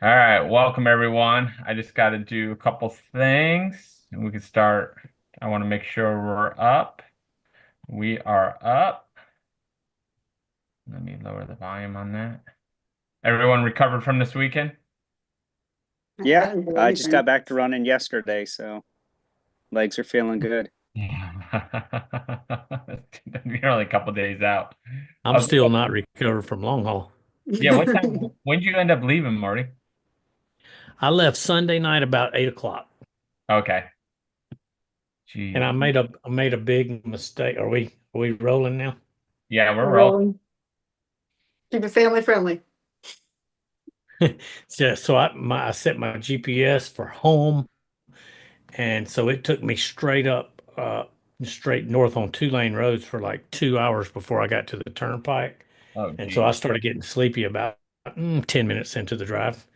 All right, welcome everyone. I just got to do a couple things and we can start. I want to make sure we're up. We are up. Let me lower the volume on that. Everyone recovered from this weekend? Yeah, I just got back to running yesterday, so legs are feeling good. Yeah. You're only a couple days out. I'm still not recovered from long haul. Yeah, what time? When did you end up leaving, Marty? I left Sunday night about 8 o'clock, Okay. and Geez. I made a big mistake. Are we rolling now? Yeah, we're We're rolling. rolling. Keep it family friendly. So I set my GPS for home, and so it took me straight north on 2-lane roads for like 2 hours before I got to the turnpike. Oh, And so I geez. started getting sleepy about 10 minutes into the drive,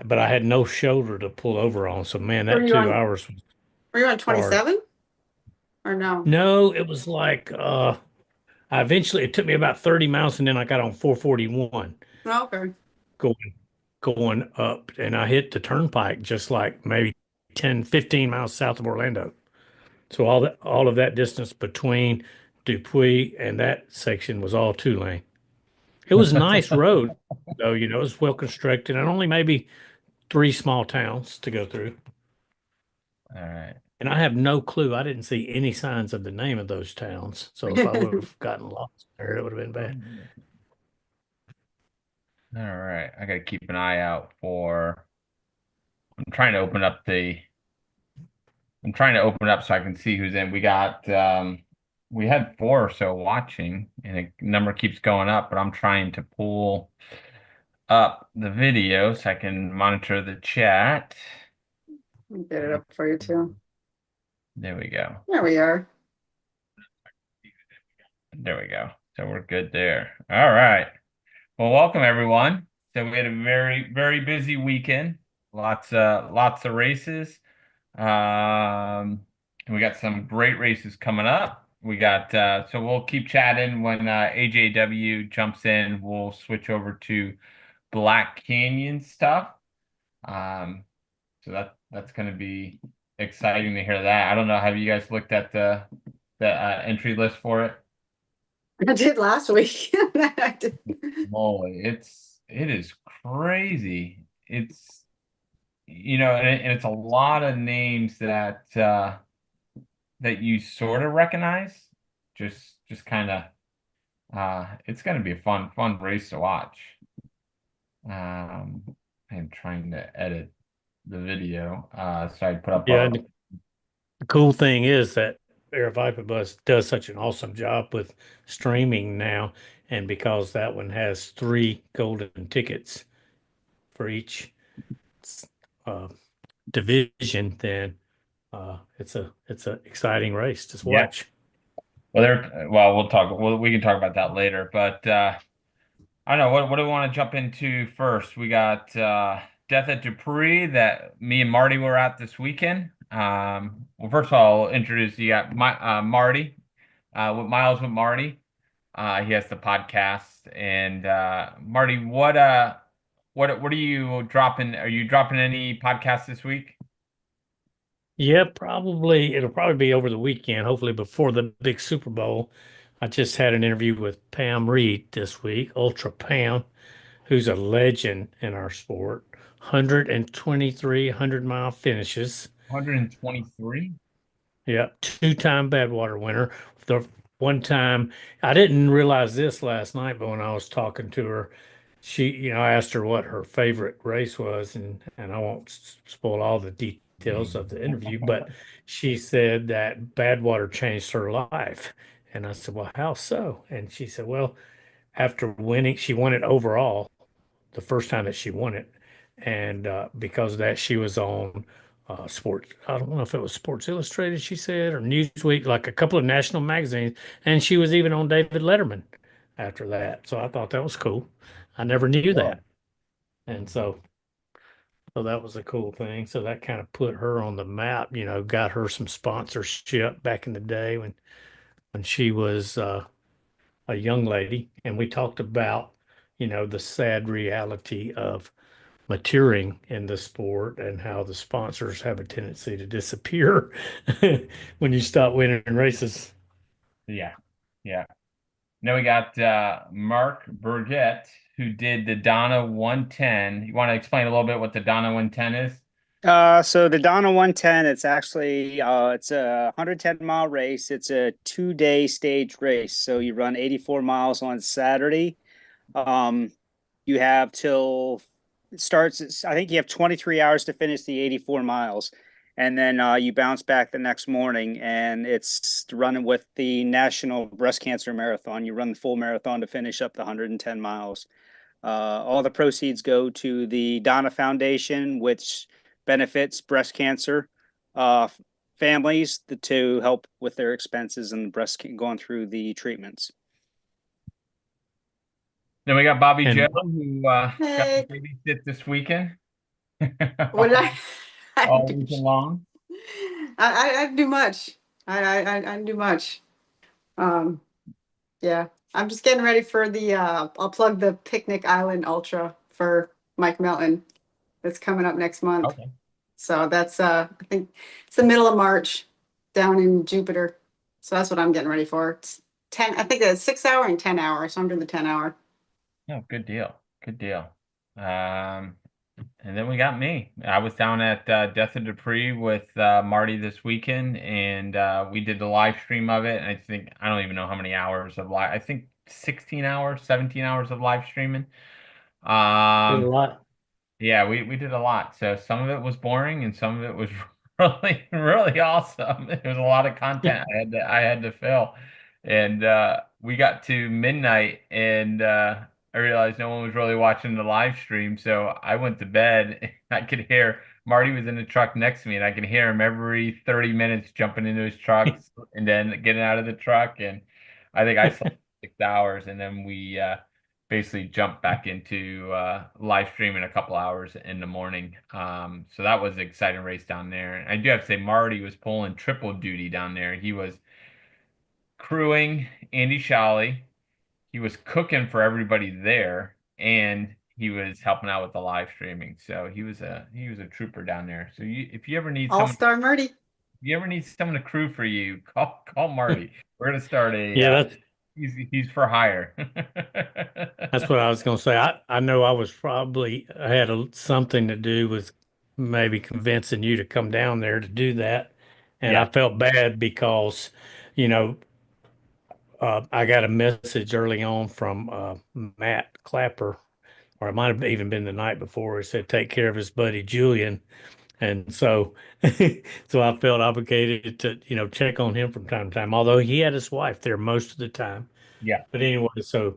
but I had no shoulder to pull over on. So man, Were that you two on hours was were you on hard. 27 or no? No, it was like it took me about 30 miles and then I got on 441 Oh, okay. going going up and I hit the turnpike just like maybe 10, 15 miles south of Orlando. So all of that distance between Dupuis and that section was all 2-lane. It was a nice road though, it was well constructed and only maybe three small towns to go through. All right. And I have no clue. I didn't see any signs of the name of those towns. So if I would have gotten lost there, it would have been bad. All right. I got to keep an eye out for. I'm trying to open up the. I'm trying to open it up so I can see who's in. We had four or so watching, and the number keeps going up. But I'm trying to pull up the video so I can monitor the chat. I'll get it up for you too. There we go. There we are. There we go. So we're good there. All right. Well, welcome everyone. So we had a very busy weekend. Lots of races. We got some great races coming up. So we'll keep chatting when AJW jumps in. We'll switch over to Black Canyon stuff. Um, so that's going to be exciting to hear that. I don't know. Have you guys looked at the entry list for it? I did last week. I did. Moly, it is crazy. It's and it's a lot of names that you sort of recognize. Just kind of it's going to be a fun race to watch. I'm trying to edit the video. So I put up Yeah, a and the cool thing is that Bus does such an awesome job with streaming now. And because that one has three golden tickets for each uh, division, then it's a exciting race to yeah. watch. We can talk about that later, but I don't know. What do we want to jump into first? We got Death at Dupuis that me and Marty were at this weekend. Well, first of all, I'll introduce you. Got Marty, with Miles with Marty. He has the podcast. And Marty, what are you dropping? Are you dropping any podcasts this week? Yeah, probably it'll probably be over the weekend, hopefully before the big Super Bowl. I just had an interview with Pam Reed this week, Ultra Pam, who's a legend in our sport. 123 100-mile finishes. 123? Yeah, two-time Badwater winner. The one time I didn't realize this last night, but when I was talking to her, I asked her what her favorite race was, and I won't spoil all the details of the interview, but she said that Badwater changed her life. And I said, "Well, how so?" And she said, "Well, after winning, she won it overall the first time that she won it, and because of that, she was on sports. I don't know if it was Sports Illustrated, she said, or Newsweek, like a couple of national magazines, and she was even on David Letterman after that. So I thought that was cool. I never knew Whoa. that, and so that was a cool thing. So that kind of put her on the map. Got her some sponsorship back in the day when she was a young lady, and we talked about the sad reality of maturing in the sport and how the sponsors have a tendency to disappear when you stop winning races. Yeah. Yeah. Now we got Marc Burget, who did the Donna 110. You want to explain a little bit what the Donna 110 is? So the Donna 110, it's actually it's a 110-mile race. It's a 2-day stage race. So you run 84 miles on Saturday. Um, you have till it starts, I think you have 23 hours to finish the 84 miles. And then you bounce back the next morning, and it's running with the National Breast Cancer Marathon. You run the full marathon to finish up the 110 miles. All the proceeds go to the Donna Foundation, which benefits breast cancer families to help with their expenses and going through the treatments. Then we got Bobby And Joe, who got to Hey, babysit this weekend. what did I? I All do, weekend long. I do much. I do much. Um, yeah, I'm just getting ready for the. I'll plug the Picnic Island Ultra for Mike Melton. That's coming up next month. Okay. So that's I think it's the middle of March down in Jupiter. So that's what I'm getting ready for. It's 10. I think it's 6 hour and 10 hour. So I'm doing the 10 hour. Oh, good deal. Good deal. And then we got me. I was down at Death of Dupuis with Marty this weekend, and we did the live stream of it. And I don't even know how many hours of live. I think 16 hours, 17 hours of live streaming. did a Um, lot. Yeah, we did a lot. So some of it was boring and some of it was really, really awesome. It was a lot of content I had to fill. And we got to midnight and I realized no one was really watching the live stream. So I went to bed. I could hear Marty was in the truck next to me and I could hear him every 30 minutes jumping into his trucks and then getting out of the truck. And I think I slept 6 hours and then we basically jumped back into live stream in a couple hours in the morning. So that was an exciting race down there. And I do have to say, Marty was pulling triple duty down there. He was crewing Andy Shawley. He was cooking for everybody there, and he was helping out with the live streaming. So he was a trooper down there. So if you ever need All someone, Star Marty. if you ever need someone to crew for you, call Marty. We're gonna start Yeah, he's for hire. that's what I was going to say. I know I had something to do with maybe convincing you to come down there to do that. And I Yeah. felt bad because, you know, I got a message early on from Matt Clapper, or it might have even been the night before. He said, take care of his buddy Julian. And so, so I felt obligated to, check on him from time to time, although he had his wife there most of the time. Yeah. But anyway, so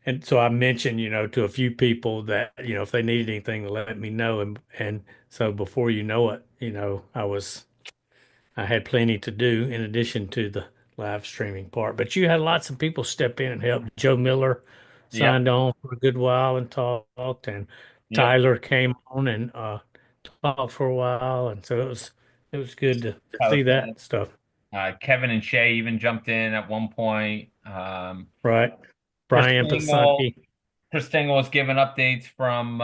I mentioned, to a few people that, if they needed anything to let me know. And so before you know it, I had plenty to do in addition to the live streaming part. But you had lots of people step in and help. Joe Miller Yep. signed on for a good while and talked, and Yep. Tyler came on and talked for a while, and so it was good to Tyler see Smith. that stuff. Kevin and Shay even jumped in at one point. Right. Chris Brian Stengel, Pasante. Chris Stengel was giving updates from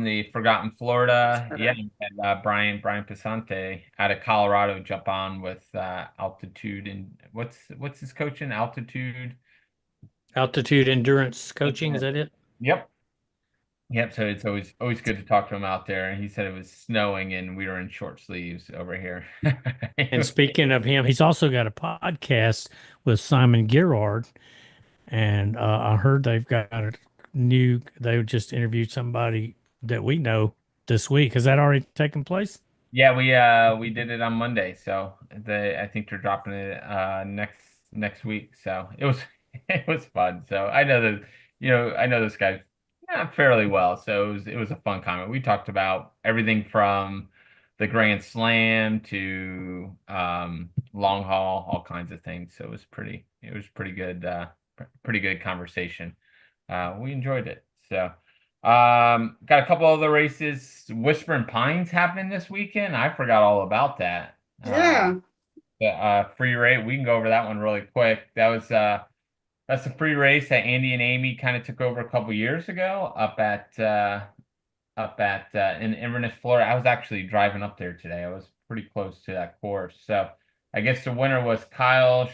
the Forgotten Florida. Yeah, Florida. and Brian Pasante out of Colorado jump on with altitude and what's his coaching? Altitude. Altitude endurance coaching, is that it? Yep. Yep. So it's always good to talk to him out there. And he said it was snowing and we were in short sleeves over here. And speaking of him, he's also got a podcast with Simon Girard, and I heard they've got they just interviewed somebody that we know this week. Has that already taken place? Yeah, we did it on Monday, so I think they're dropping it next week. So it was it was fun. So I know this guy fairly well. So it was a fun comment. We talked about everything from the Grand Slam to long haul, all kinds of things. So it was pretty good pretty good conversation. We enjoyed it. So got a couple other races. Whispering Pines happened this weekend. I forgot all about that. Yeah. The free race. We can go over that one really quick. That's the free race that Andy and Amy kind of took over a couple years ago up at up at in Inverness, Florida. I was actually driving up there today. I was pretty close to that course. So I guess the winner was Kyle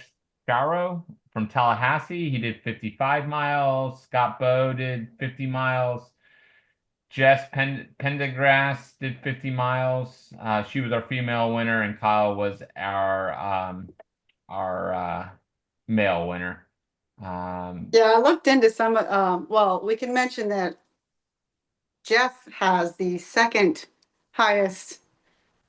Sharo from Tallahassee. He did 55 miles. Scott Bowe did 50 miles. Jess Pendergrass did 50 miles. She was our female winner, and Kyle was our male winner. Yeah, I looked into some, well, we can mention that Jeff has the second highest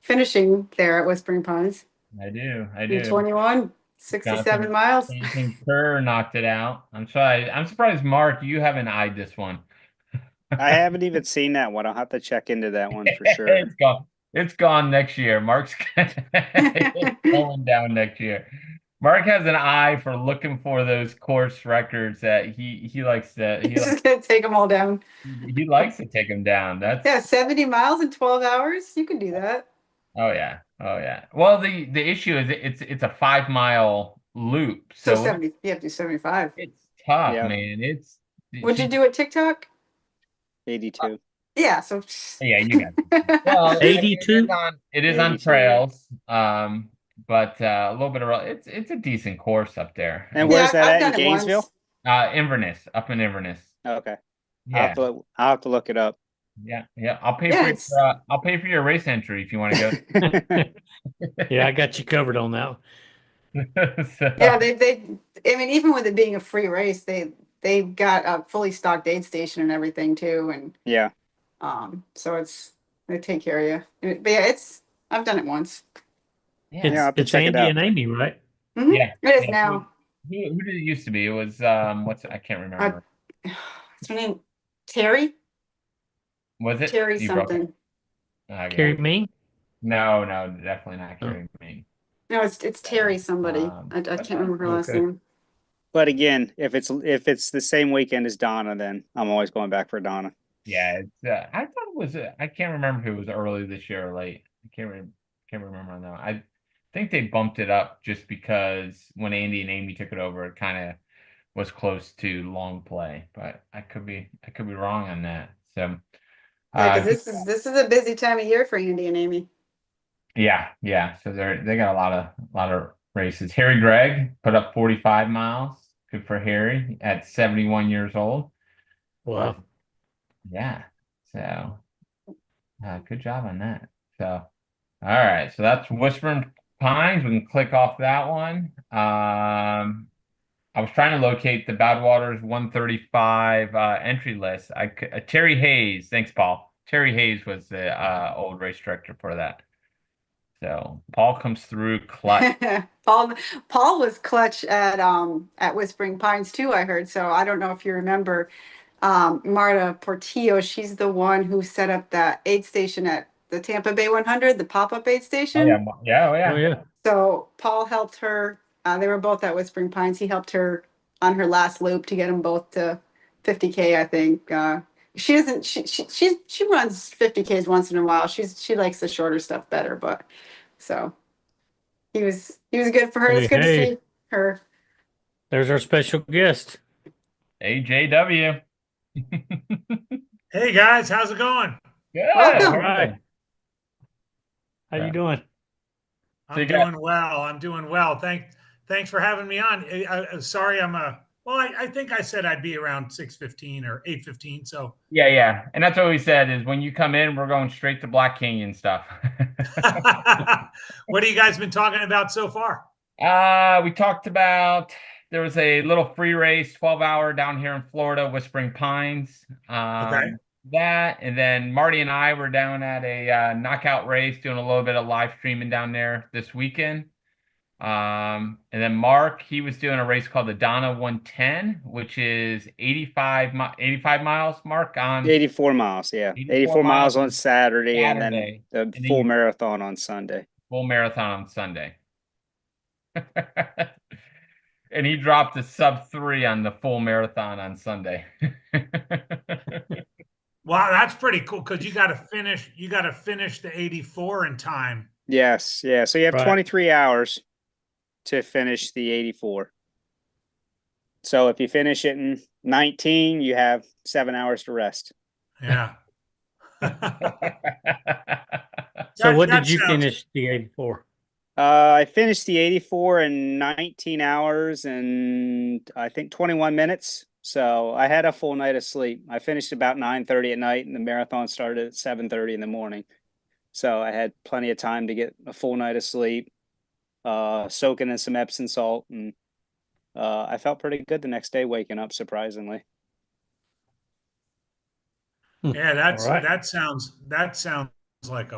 finishing there at Whispering Pines. I do. 21, 67 miles. Jonathan Kerr knocked it out. I'm sorry. I'm surprised, Mark, you haven't eyed this one. I haven't even seen that one. I'll have to check into that one for sure. It's gone. It's gone next year. Mark's it's going down next year. Mark has an eye for looking for those course records that he likes to He's just gonna take them all down. he likes to take them down. That's Yeah, 70 miles in 12 hours. You can do that. oh yeah. Well, the issue is it's a 5 mile loop, So so 70, you have to do 75. it's tough, Yeah. man. What'd you do at TikTok? 82. Yeah, so Yeah, you got it. Well, 82? it is on 82. trails, but a little bit of it's a decent course up there. And Yeah, where's that I've at in done it once. Gainesville? Inverness, up in Inverness. Okay. Yeah, I'll have to look it up. yeah. I'll pay Yeah, for it's- I'll pay for your race entry if you want to go. Yeah, I got you covered on that one. So, yeah, I mean, even with it being a free race, they've got a fully stocked aid station and everything too, and Yeah. so they take care of you. But yeah, I've done it once. yeah, It's I'll have to it's check it Andy out. and Amy, right? Mhm. yeah. It is Yeah. now. Who did it used to be? It was I can't remember. What's her name? Terry? Was it Terry you broke it? something. Okay. Carrie me? No, definitely not Oh. carrying me. No, it's Terry somebody. I can't remember her last Okay. name. But again, if it's the same weekend as Donna, then I'm always going back for Donna. Yeah, it's I thought it was I can't remember if it was early this year or late. I can't remember on that. I think they bumped it up just because when Andy and Amy took it over, it kind of was close to long play, but I could be wrong on that. So Yeah, because this is a busy time of year for Andy and Amy. yeah. So they got a lot of races. Harry Gregg put up 45 miles. Good for Harry at 71 years old. Wow. Yeah. So good job on that. So all right. So that's Whispering Pines. We can click off that one. I was trying to locate the Badwaters 135 entry list. Terry Hayes. Thanks, Paul. Terry Hayes was the old race director for that. So Paul comes through clutch. Paul was clutch at Whispering Pines too, I heard. So I don't know if you remember Marta Portillo. She's the one who set up that aid station at the Tampa Bay 100, the pop-up aid Oh station. yeah. Oh yeah. So Paul helped her. They were both at Whispering Pines. He helped her on her last loop to get them both to 50K, I think. She doesn't. She runs 50Ks once in a while. She likes the shorter stuff better, but so he was good for her. It's good to Hey. see her. There's our special guest. AJW. Hey guys, how's it going? Good. Welcome. All right. How you doing? So you I'm got- doing well. I'm doing well. Thanks for having me on. Sorry, I think I said I'd be around 6:15 or 8:15. So Yeah. And that's what we said is when you come in, we're going straight to Black Canyon stuff. what have you guys been talking about so far? We talked about there was a little free race, 12-hour down here in Florida, Whispering Pines. Okay. That, and then Marty and I were down at a knockout race doing a little bit of live streaming down there this weekend. And then Mark, he was doing a race called the Donna 110, which is 85 miles, Mark, on 84 miles, yeah. 84 miles on Saturday, and then Saturday, the and then full you- marathon on Sunday. full marathon on Sunday. And he dropped a sub-3 on the full marathon on Sunday. Wow, that's pretty cool because you got to finish the 84 in time. Yes, yeah. So you have Right. 23 hours to finish the 84. So if you finish it in 19, you have 7 hours to rest. Yeah. So what That did you sounds finish the 84? I finished the 84 in 19 hours and I think 21 minutes. So I had a full night of sleep. I finished about 9:30 at night and the marathon started at 7:30 in the morning. So I had plenty of time to get a full night of sleep, soaking in some Epsom salt, and I felt pretty good the next day waking up, surprisingly. Yeah, All right. that sounds like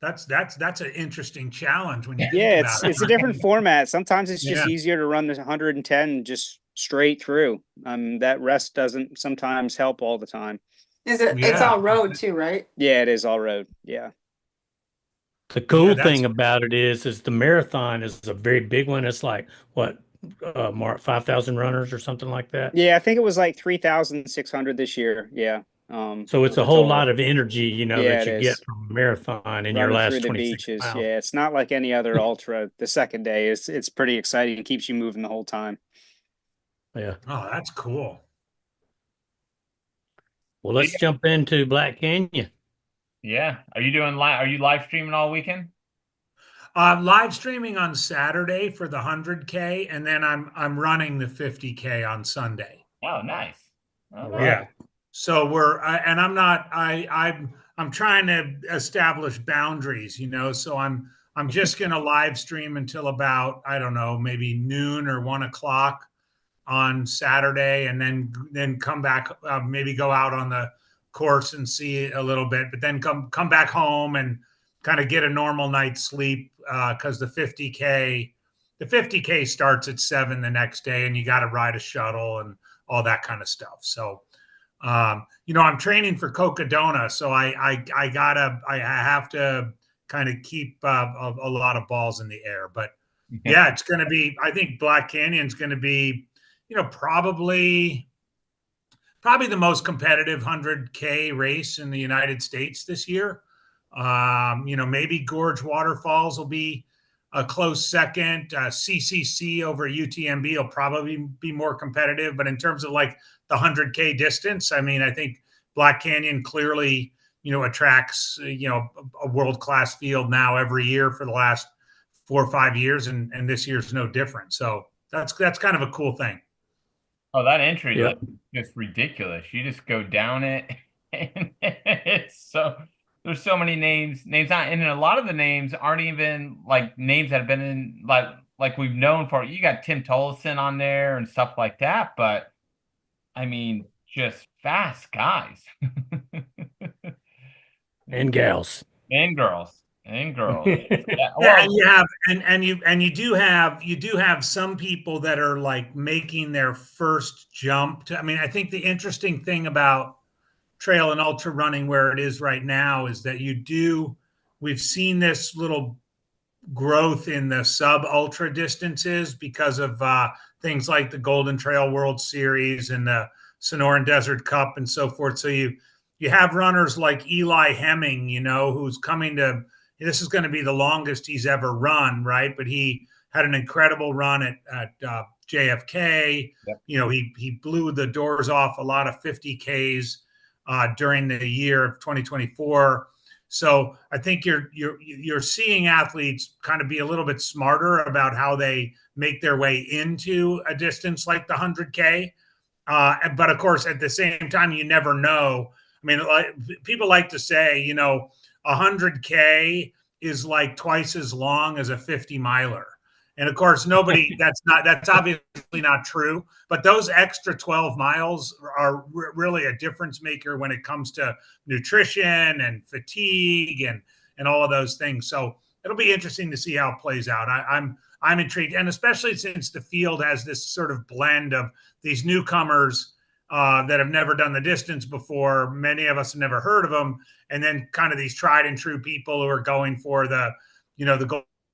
that's an interesting challenge when you think Yeah, about it's it. a different format. Sometimes it's just Yeah. easier to run the 110 just straight through. That rest doesn't sometimes help all the time. Is it? It's Yeah. all road too, right? Yeah, it is all road. Yeah. The cool that's thing about it is the marathon is a very big one. It's like what, Mark, 5,000 runners or something like that. Yeah, I think it was like 3,600 this year. Yeah. So it's a The whole total. lot of energy, Yeah, that it you get is. from a marathon in your Running through last the 26 beaches. miles. Yeah, it's not like any other ultra. The second day is it's pretty exciting. It keeps you moving the whole time. Yeah. Oh, that's cool. Well, let's jump into Black Canyon. Yeah. Are you doing live? Are you live streaming all weekend? Live streaming on Saturday for the 100K, and then I'm running the 50K on Sunday. Oh, nice. All All right. Yeah. So and I'm not, I'm trying to establish boundaries, so I'm just going to live stream until about, I don't know, maybe noon or 1 o'clock on Saturday, and then come back, maybe go out on the course and see it a little bit, but then come back home and kind of get a normal night's sleep, because the 50K starts at 7 the next day, and you got to ride a shuttle and all that kind of stuff. So I'm training for Cocodona, so I have to kind of keep a lot of balls in the air. But yeah, it's going to be. I think Black Canyon's going to be, probably the most competitive 100K race in the United States this year. Maybe Gorge Waterfalls will be a close second. CCC over UTMB will probably be more competitive, but in terms of like the 100K distance, I mean, I think Black Canyon clearly, attracts, a world-class field now every year for the last 4 or 5 years, and this year's no different. So that's kind of a cool thing. Oh, that entry Yep. list is just ridiculous. You just go down it, and there's so many names not, and a lot of the names aren't even like names that have been in like we've known for. You got Tim Tollefson on there and stuff like that, but I mean, just fast guys And gals. and girls and girls. Yeah, Yeah, well, and you do have some people that are like making their first jump to, I mean, I think the interesting thing about trail and ultra running where it is right now is that we've seen this little growth in the sub ultra distances because of things like the Golden Trail World Series and the Sonoran Desert Cup and so forth. So you have runners like Eli Hemming, who's coming to, this is going to be the longest he's ever run, right? But he had an incredible run at JFK. Yep. He blew the doors off a lot of 50Ks during the year of 2024. So I think you're seeing athletes kind of be a little bit smarter about how they make their way into a distance like the 100K. But of course, at the same time, you never know. I mean, people like to say, 100K is like twice as long as a 50 miler. And of course, that's obviously not true, but those extra 12 miles are really a difference maker when it comes to nutrition and fatigue and all of those things. So it'll be interesting to see how it plays out. I'm intrigued. And especially since the field has this sort of blend of these newcomers that have never done the distance before. Many of us have never heard of them. And then kind of these tried and true people who are going for the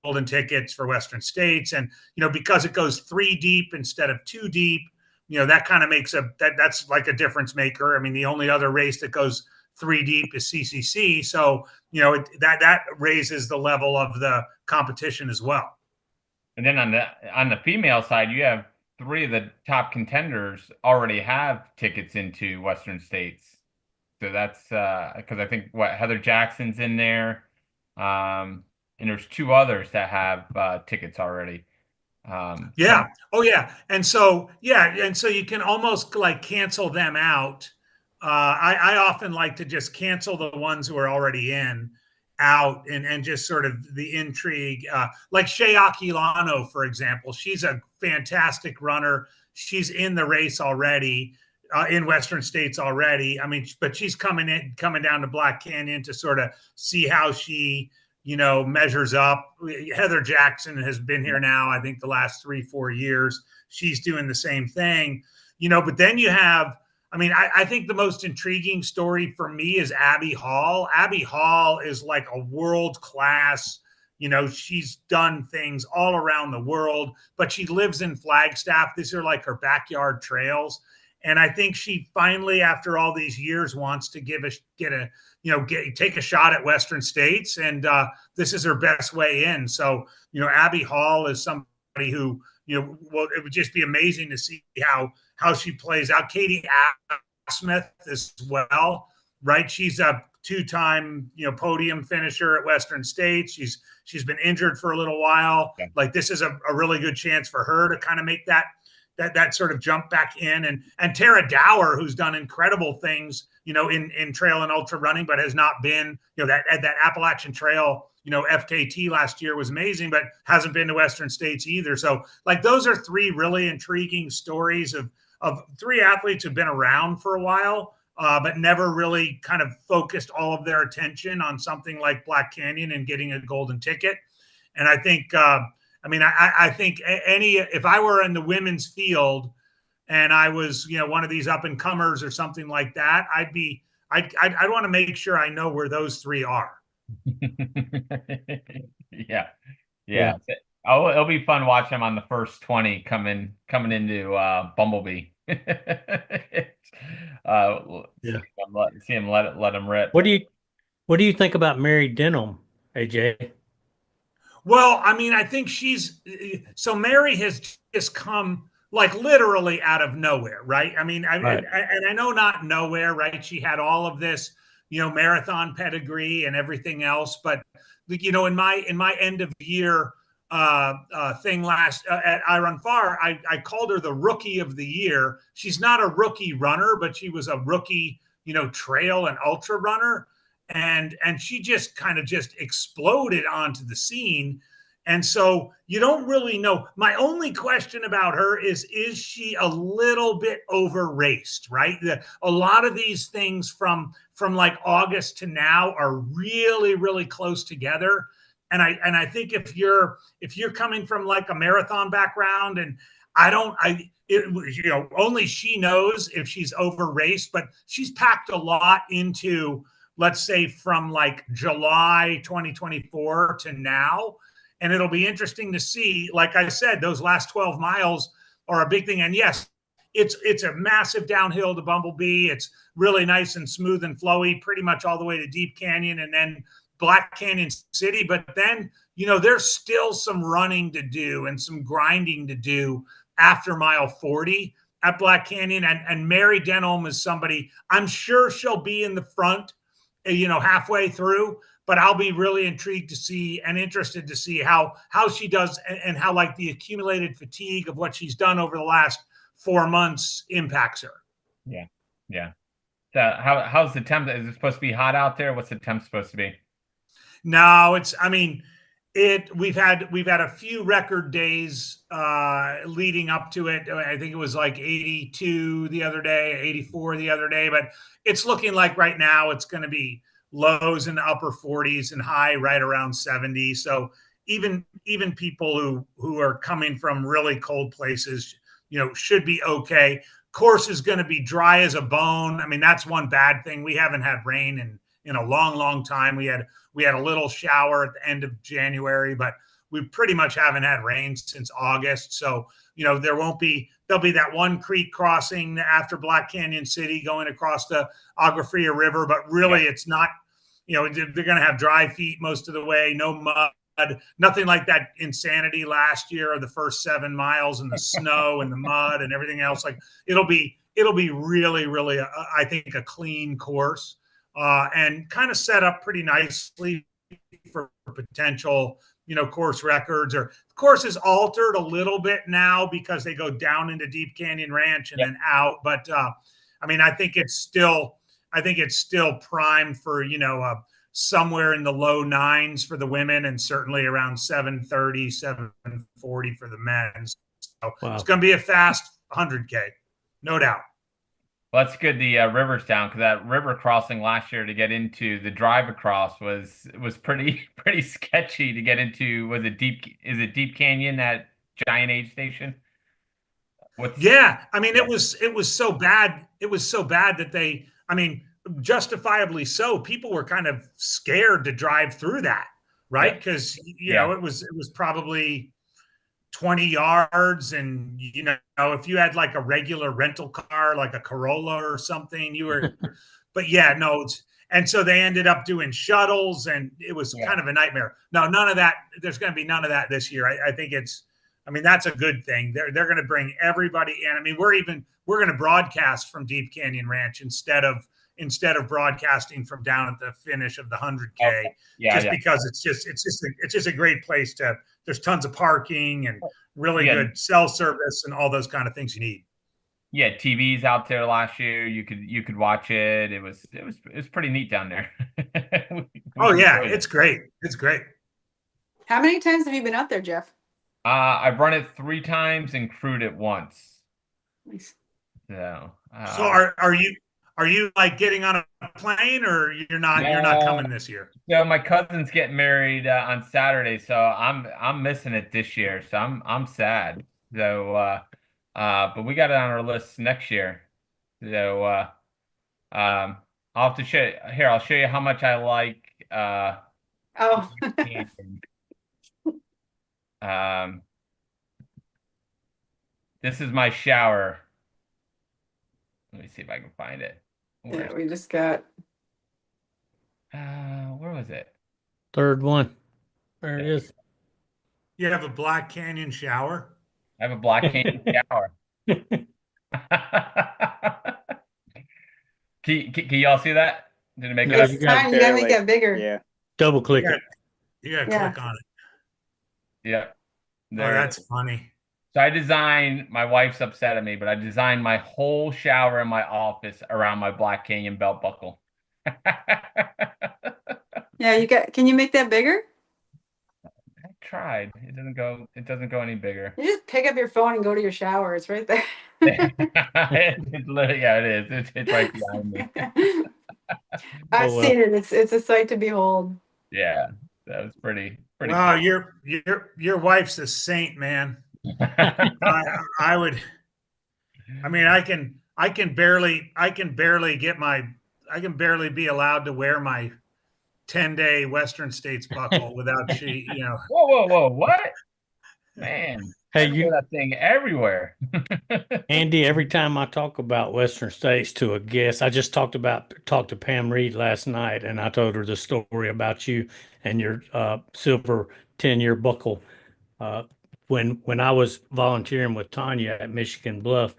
golden tickets for Western States. And, because it goes 3 deep instead of 2 deep, that kind of makes that's like a difference maker. I mean, the only other race that goes 3 deep is CCC. So, that raises the level of the competition as well. and then on the female side, you have 3 of the top contenders already have tickets into Western States. So that's because I think what Heather Jackson's in there, and there's two others that have tickets already. Yeah. Oh, yeah. And so, yeah. And so you can almost like cancel them out. I often like to just cancel the ones who are already in out and just sort of the intrigue. Like Shea Aquilano, for example, she's a fantastic runner. She's in the race already, in Western States already. I mean, but she's coming down to Black Canyon to sort of see how she, measures up. Heather Jackson has been here now, I think the last 3-4 years. She's doing the same thing, but then you have, I think the most intriguing story for me is Abby Hall. Abby Hall is like a world-class, she's done things all around the world, but she lives in Flagstaff. These are like her backyard trails. And I think she finally, after all these years, wants to take a shot at Western States, and this is her best way in. So, Abby Hall is somebody who, well, it would just be amazing to see how she plays out. Katie Smith as well, right? She's a two-time, podium finisher at Western States. She's been injured for a little while. Yeah. Like, this is a really good chance for her to kind of make that sort of jump back in. And Tara Dower, who's done incredible things, in trail and ultra running, but has not been, that Appalachian Trail, FKT last year was amazing, but hasn't been to Western States either. So like, those are three really intriguing stories of three athletes who've been around for a while, but never really kind of focused all of their attention on something like Black Canyon and getting a golden ticket. And I think, I think if I were in the women's field and I was, one of these up and comers or something like that, I'd want to make sure I know where those three are. Yeah. Oh, it'll be fun watching them on the first 20 coming into Bumblebee. See him let them rip. What do you think about Mary Denham, AJ? Well, I think Mary has just come like literally out of nowhere, right? Right. And I know not nowhere, right? She had all of this, marathon pedigree and everything else, but in my end of year thing last at Iron Far, I called her the rookie of the year. She's not a rookie runner, but she was a rookie, trail and ultra runner. And she just kind of just exploded onto the scene. And so you don't really know. My only question about her is she a little bit over raced, right? A lot of these things from like August to now are really, really close together. And I think if you're coming from like a marathon background, and only she knows if she's over raced, but she's packed a lot into, let's say, from like July 2024 to now. And it'll be interesting to see, like I said, those last 12 miles are a big thing. And yes, it's a massive downhill to Bumblebee. It's really nice and smooth and flowy, pretty much all the way to Deep Canyon and then Black Canyon City. But then, there's still some running to do and some grinding to do after mile 40 at Black Canyon. And Mary Denham is somebody, I'm sure she'll be in the front, halfway through, but I'll be really intrigued to see and interested to see how she does and how like the accumulated fatigue of what she's done over the last 4 months impacts her. Yeah. So how's the temp? Is it supposed to be hot out there? What's the temp supposed to be? No, we've had a few record days leading up to it. I think it was like 82 the other day, 84 the other day, but it's looking like right now it's going to be lows in the upper 40s and high right around 70. So even people who are coming from really cold places, should be okay. Course is going to be dry as a bone. That's one bad thing. We haven't had rain in a long, long time. We had a little shower at the end of January, but we pretty much haven't had rain since August. So, there'll be that one creek crossing after Black Canyon City going across the Agua Fria River, but really it's not, they're going to have dry feet most of the way, no mud, nothing like that insanity last year of the first 7 miles and the snow and the mud and everything else. Like it'll be it'll be really, really, I think, a clean course, and kind of set up pretty nicely for potential, course records. Or the course is altered a little bit now because they go down into Deep Canyon Ranch and then out. But I mean, I think it's still primed for, somewhere in the low nines for the women, and certainly around 7:30, 7:40 for the men. So Wow. it's going to be a fast 100K, no doubt. Well, that's good. The river's down, because that river crossing last year to get into the drive across was pretty sketchy to get into. Was it Deep Canyon, that giant aid station? Yeah, I mean, it was so bad. It was so bad that they, I mean, justifiably so, people were kind of scared to drive through that, right? Because it was probably 20 yards, and if you had like a regular rental car, like a Corolla or something, you were but and so they ended up doing shuttles, and it was kind of a nightmare. No, none of that. There's going to be none of that this year. I think that's a good thing. They're going to bring everybody in. I mean, we're going to broadcast from Deep Canyon Ranch instead of broadcasting from down at the finish of the 100K, because it's just a great place to. There's tons of parking and really good cell service and all those kind of things you need. Yeah, TV's out there last year. You could watch it. It was pretty neat down there. It's great. It's great. How many times have you been out there, Jeff? I've run it 3 times and crewed it once. Nice. So are you like getting on a plane, or you're not coming this year? So my cousin's getting married on Saturday, so I'm missing it this year. So I'm sad. So but we got it on our list next year. So I'll have to show you. Here, I'll show you how much I like this is my shower. Let me see if I can find it. We just got. Where was it? Third one. There it is. You have a Black Canyon shower? I have a Black Canyon shower. Can y'all see that? Did it make No, it? It's tiny. You gotta make it bigger. Yeah. Double click it. You gotta click on it. Yeah. Oh, that's funny. So I designed, my wife's upset at me, but I designed my whole shower in my office around my Black Canyon belt buckle. Yeah, can you make that bigger? I tried. It doesn't go any bigger. You just pick up your phone and go to your shower. It's right there. It's literally, it is. It's right behind me. I've seen it. It's a sight to behold. Yeah, that was pretty Wow, cool. your wife's a saint, man. I can barely be allowed to wear my 10-day Western States buckle without she, Whoa, what? Man, Hey, I wear that thing everywhere. Andy, every time I talk about Western States to a guest, I just talked to Pam Reed last night, and I told her the story about you and your silver 10-year buckle. When I was volunteering with Tanya at Michigan Bluff,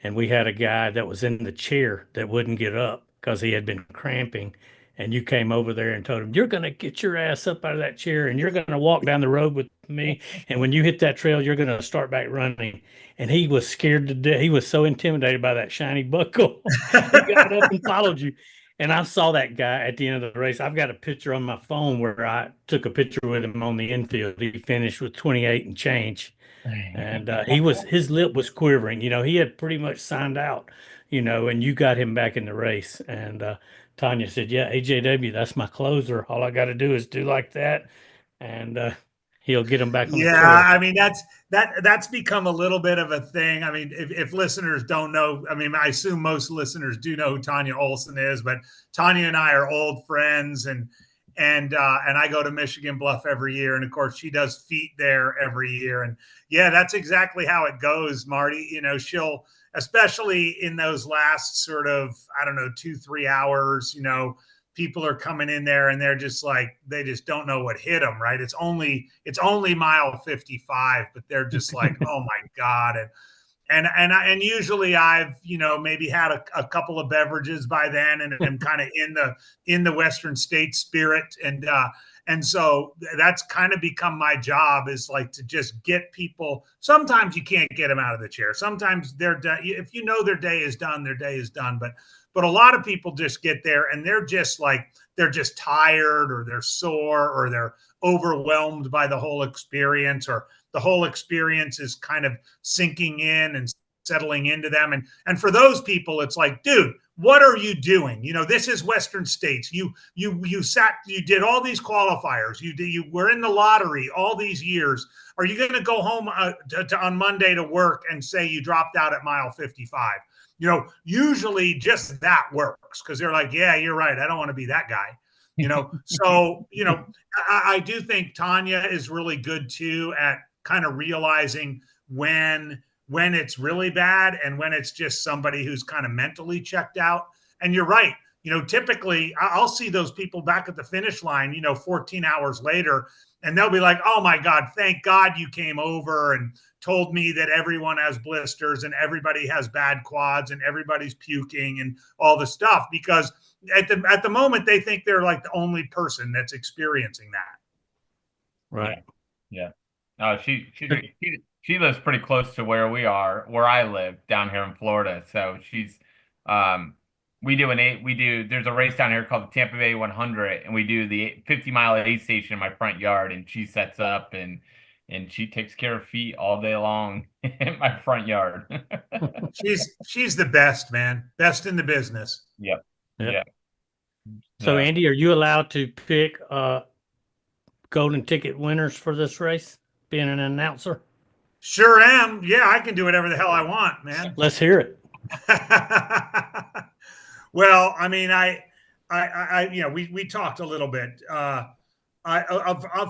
and we had a guy that was in the chair that wouldn't get up because he had been cramping, and you came over there and told him, "You're going to get your ass up out of that chair, and you're going to walk down the road with me, and when you hit that trail, you're going to start back running." And he was scared to death. He was so intimidated by that shiny buckle. He got up and followed you. And I saw that guy at the end of the race. I've got a picture on my phone where I took a picture with him on the infield. He finished with 28 and change. And his lip was quivering. He had pretty much signed out, and you got him back in the race. And Tanya said, "Yeah, AJW, that's my closer. All I got to do is do like that, and he'll get him back on the trail." I mean, that's become a little bit of a thing. I mean, if listeners don't know, I mean, I assume most listeners do know who Tanya Olson is, but Tanya and I are old friends, and I go to Michigan Bluff every year, and of course she does feet there every year. And yeah, that's exactly how it goes, Marty. She'll, especially in those last sort of, I don't know, 2-3 hours, people are coming in there and they're just like, they just don't know what hit them, right? It's only mile 55, but they're just like, oh my God. And usually I've, maybe had a couple of beverages by then, and I'm kind of in the Western States spirit. And so that's kind of become my job, is like to just get people. Sometimes you can't get them out of the chair. Sometimes they're done. If their day is done, their day is done. But a lot of people just get there and they're just tired, or they're sore, or they're overwhelmed by the whole experience, or the whole experience is kind of sinking in and settling into them. And for those people, it's like, dude, what are you doing? This is Western States. You did all these qualifiers. You were in the lottery all these years. Are you going to go home on Monday to work and say you dropped out at mile 55? Usually just that works, because they're like, yeah, you're right. I don't want to be that guy. So, I do think Tanya is really good too at kind of realizing when it's really bad and when it's just somebody who's kind of mentally checked out. And you're right. Typically I'll see those people back at the finish line, 14 hours later, and they'll be like, oh my God, thank God you came over and told me that everyone has blisters and everybody has bad quads and everybody's puking and all the stuff, because at the moment they think they're like the only person that's experiencing that. Right. Yeah. She lives pretty close to where I live down here in Florida. So she's, there's a race down here called the Tampa Bay 100, and we do the 50-mile aid station in my front yard, and she sets up and she takes care of feet all day long in my front yard. She's the best, man. Best in the business. Yep. Yeah. So Andy, are you allowed to pick golden ticket winners for this race, being an announcer? Sure am. Yeah, I can do whatever the hell I want, man. Let's hear it. Well, I mean, we talked a little bit.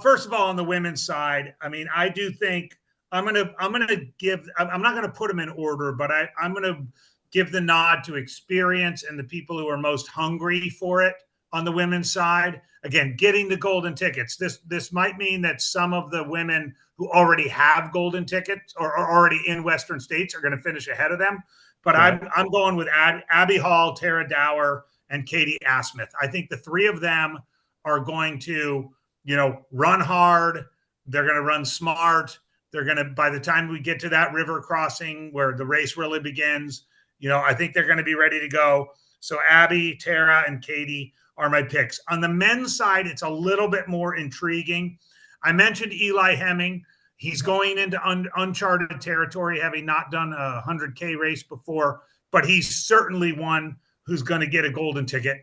First of all, on the women's side, I mean, I do think I'm not going to put them in order, but I'm going to give the nod to experience and the people who are most hungry for it on the women's side. Again, getting the golden tickets. This might mean that some of the women who already have golden tickets or are already in Western States are going to finish ahead of them. But right. I'm going with Abby Hall, Tara Dower, and Katie Asmith. I think the three of them are going to, run hard. They're going to run smart. They're going to, by the time we get to that river crossing where the race really begins, I think they're going to be ready to go. So Abby, Tara, and Katie are my picks. On the men's side, it's a little bit more intriguing. I mentioned Eli Hemming. He's going into uncharted territory, having not done a 100K race before, but he's certainly one who's going to get a golden ticket.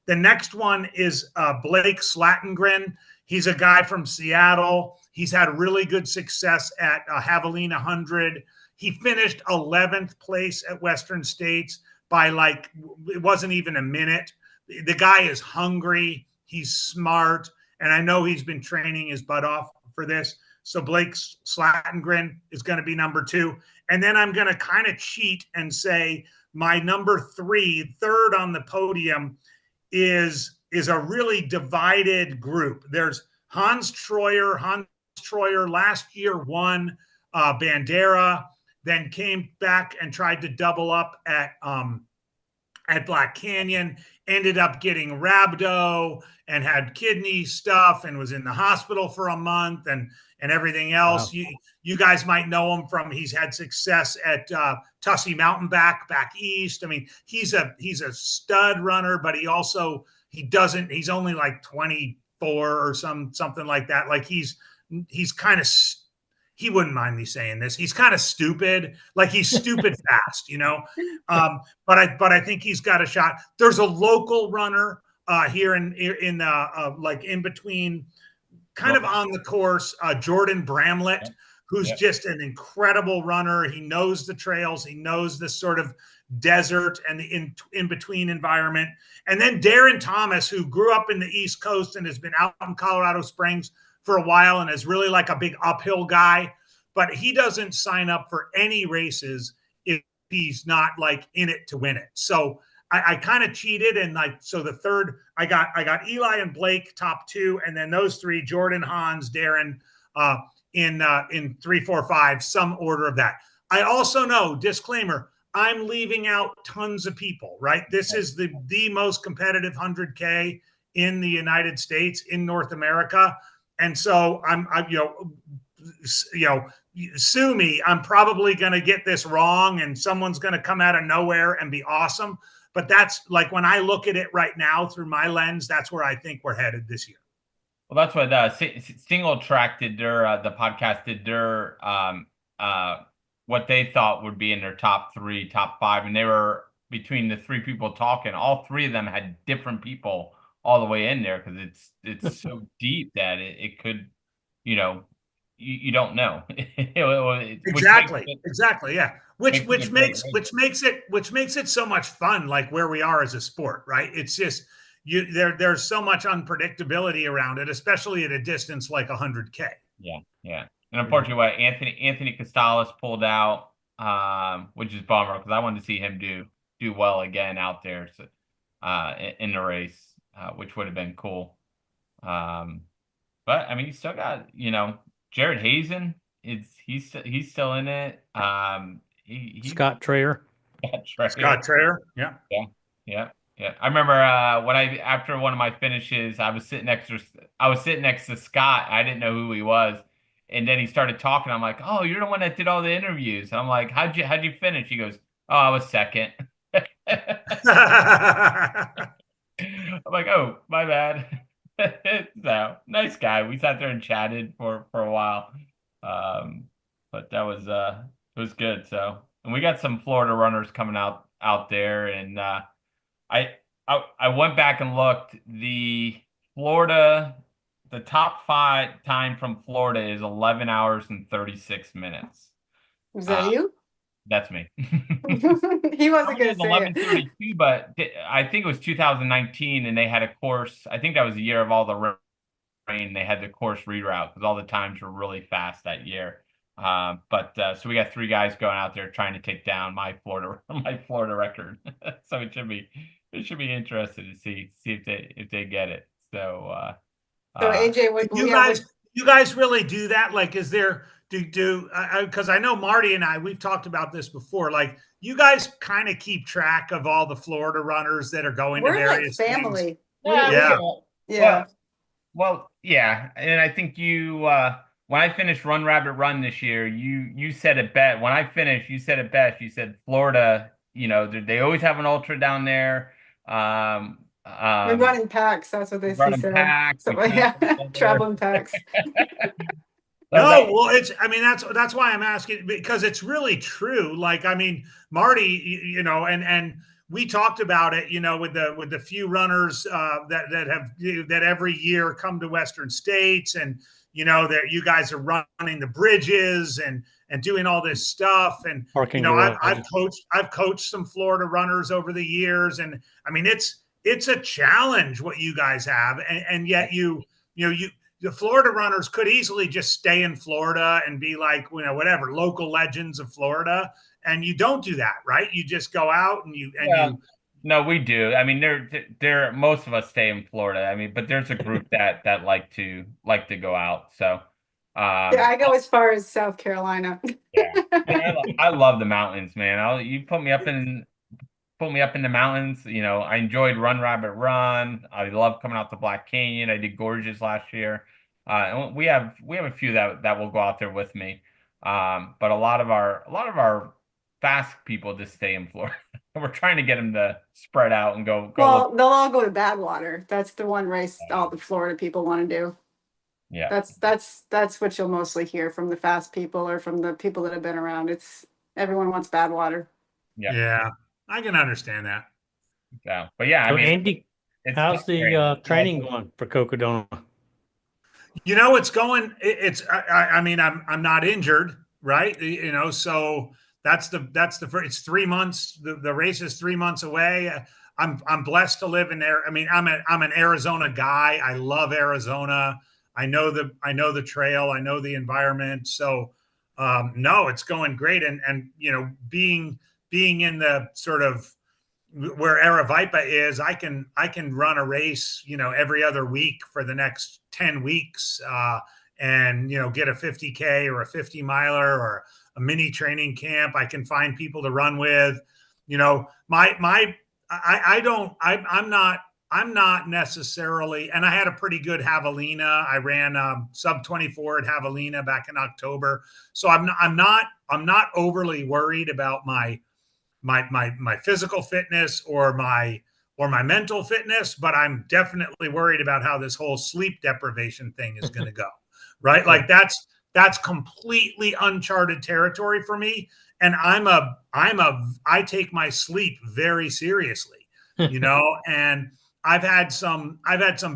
The next one is Blake Slatengren. He's a guy from Seattle. He's had really good success at Javelina 100. He finished 11th place at Western States by it wasn't even a minute. The guy is hungry. He's smart. And I know he's been training his butt off for this. So Blake Slatengren is going to be number 2. And then I'm going to kind of cheat and say my number 3, third on the podium, is a really divided group. There's Hans Troyer. Hans Troyer last year won Bandera, then came back and tried to double up at Black Canyon, ended up getting rhabdo and had kidney stuff and was in the hospital for a month and everything else. Wow. You guys might know him from, he's had success at Tussey Mountain back east. I mean, he's a stud runner, but he's only like 24 or something like that. Like he's kind of, he wouldn't mind me saying this. He's kind of stupid. Like he's stupid fast, but I think he's got a shot. There's a local runner here in like in between, kind of on the course, Jordan Bramlett, who's just an incredible runner. He knows the trails. He knows this sort of desert and the in-between environment. And then Darren Thomas, who grew up in the East Coast and has been out in Colorado Springs for a while and is really like a big uphill guy, but he doesn't sign up for any races if he's not like in it to win it. So I kind of cheated, and so the third, I got Eli and Blake top 2, and then those 3, Jordan, Hans, Darren, in 3, 4, 5, some order of that. I also know, disclaimer, I'm leaving out tons of people, right? This is the most competitive 100K in the United States, in North America. And so I'm sue me. I'm probably going to get this wrong and someone's going to come out of nowhere and be awesome. But that's like, when I look at it right now through my lens, that's where I think we're headed this year. Well, that's what Single Track did their the podcast did their what they thought would be in their top 3, top 5, and they were between the 3 people talking. All 3 of them had different people all the way in there because it's so deep that it could, you don't know. Exactly. Yeah. Which makes it so much fun, like where we are as a sport, right? It's just there's so much unpredictability around it, especially at a distance like 100K. Yeah. And unfortunately, what Anthony Costales pulled out, which is bummer because I wanted to see him do well again out there, so, in the race, which would have been cool. But I mean, you still got Jared Hazen. He's still in it. Scott Traer. Scott Traer. Yeah. I remember when after one of my finishes, I was sitting next to Scott. I didn't know who he was, and then he started talking. I'm like, "Oh, you're the one that did all the interviews." I'm like, "How'd you finish?" He goes, "Oh, I was second." I'm like, "Oh, my bad." So nice guy. We sat there and chatted for a while, but that was it was good. So, and we got some Florida runners coming out there, and I went back and looked. The top 5 time from Florida is 11 hours and 36 minutes. Is that you? That's me. He wasn't going to say 11:32, but I think it was 2019, and they had a course. I think that was the year of all the rain. They had the course reroute because all the times were really fast that year. But so we got 3 guys going out there trying to take down my Florida record. So it should be interesting to see if they get it. So AJ, you guys really do that? Like, is there because I know Marty and we've talked about this before. Like, you guys kind of keep track of all the Florida runners that are going to various like family. Things. Yeah. Well, yeah, and I think you when I finished Run Rabbit Run this year, you said it best. When I finished, you said it best. You said Florida, they always have an ultra down there. We're running packs. That's what they said. Packs, so, yeah, traveling packs. No, well, that's why I'm asking, because it's really true. Like, I mean, Marty, and we talked about it, with the few runners that every year come to Western States, and that you guys are running the bridges and doing all this stuff, and I've coached some Florida runners over the years, and I mean it's a challenge what you guys have, and yet the Florida runners could easily just stay in Florida and be like, whatever, local legends of Florida. And you don't do that, right? You just go out No, we do. I mean, most of us stay in Florida. I mean, but there's a group that like to go out. So, I go as far as South Carolina. I love the mountains, man. You put me up in the mountains. I enjoyed Run Rabbit Run. I love coming out to Black Canyon. I did Gorges last year. And we have a few that will go out there with me. But a lot of our fast people just stay in Florida. We're trying to get them to spread out and go. Well, they'll all go to Badwater. That's the one race all the Florida people want to do. Yeah, that's what you'll mostly hear from the fast people or from the people that have been around. It's everyone wants Badwater. Yeah, I can understand that. Yeah, but yeah, So I mean, Andy, how's the training going for Cocodona? It's going. I mean, I'm not injured, right? So that's the first. It's 3 months. The race is 3 months away. I'm blessed to live in there. I mean, I'm an Arizona guy. I love Arizona. I know the trail. I know the environment. So no, it's going great. And being in the sort of where Aravaipa is, I can run a race, every other week for the next 10 weeks, and get a 50K or a 50 miler or mini training camp. I can find people to run with. You know, I'm not necessarily, and I had a pretty good javelina. I ran sub 24 at javelina back in October. So I'm not overly worried about my physical fitness or my mental fitness, but I'm definitely worried about how this whole sleep deprivation thing is going to go. Right? Like that's completely uncharted territory for me. And I take my sleep very seriously, you know, and I've had some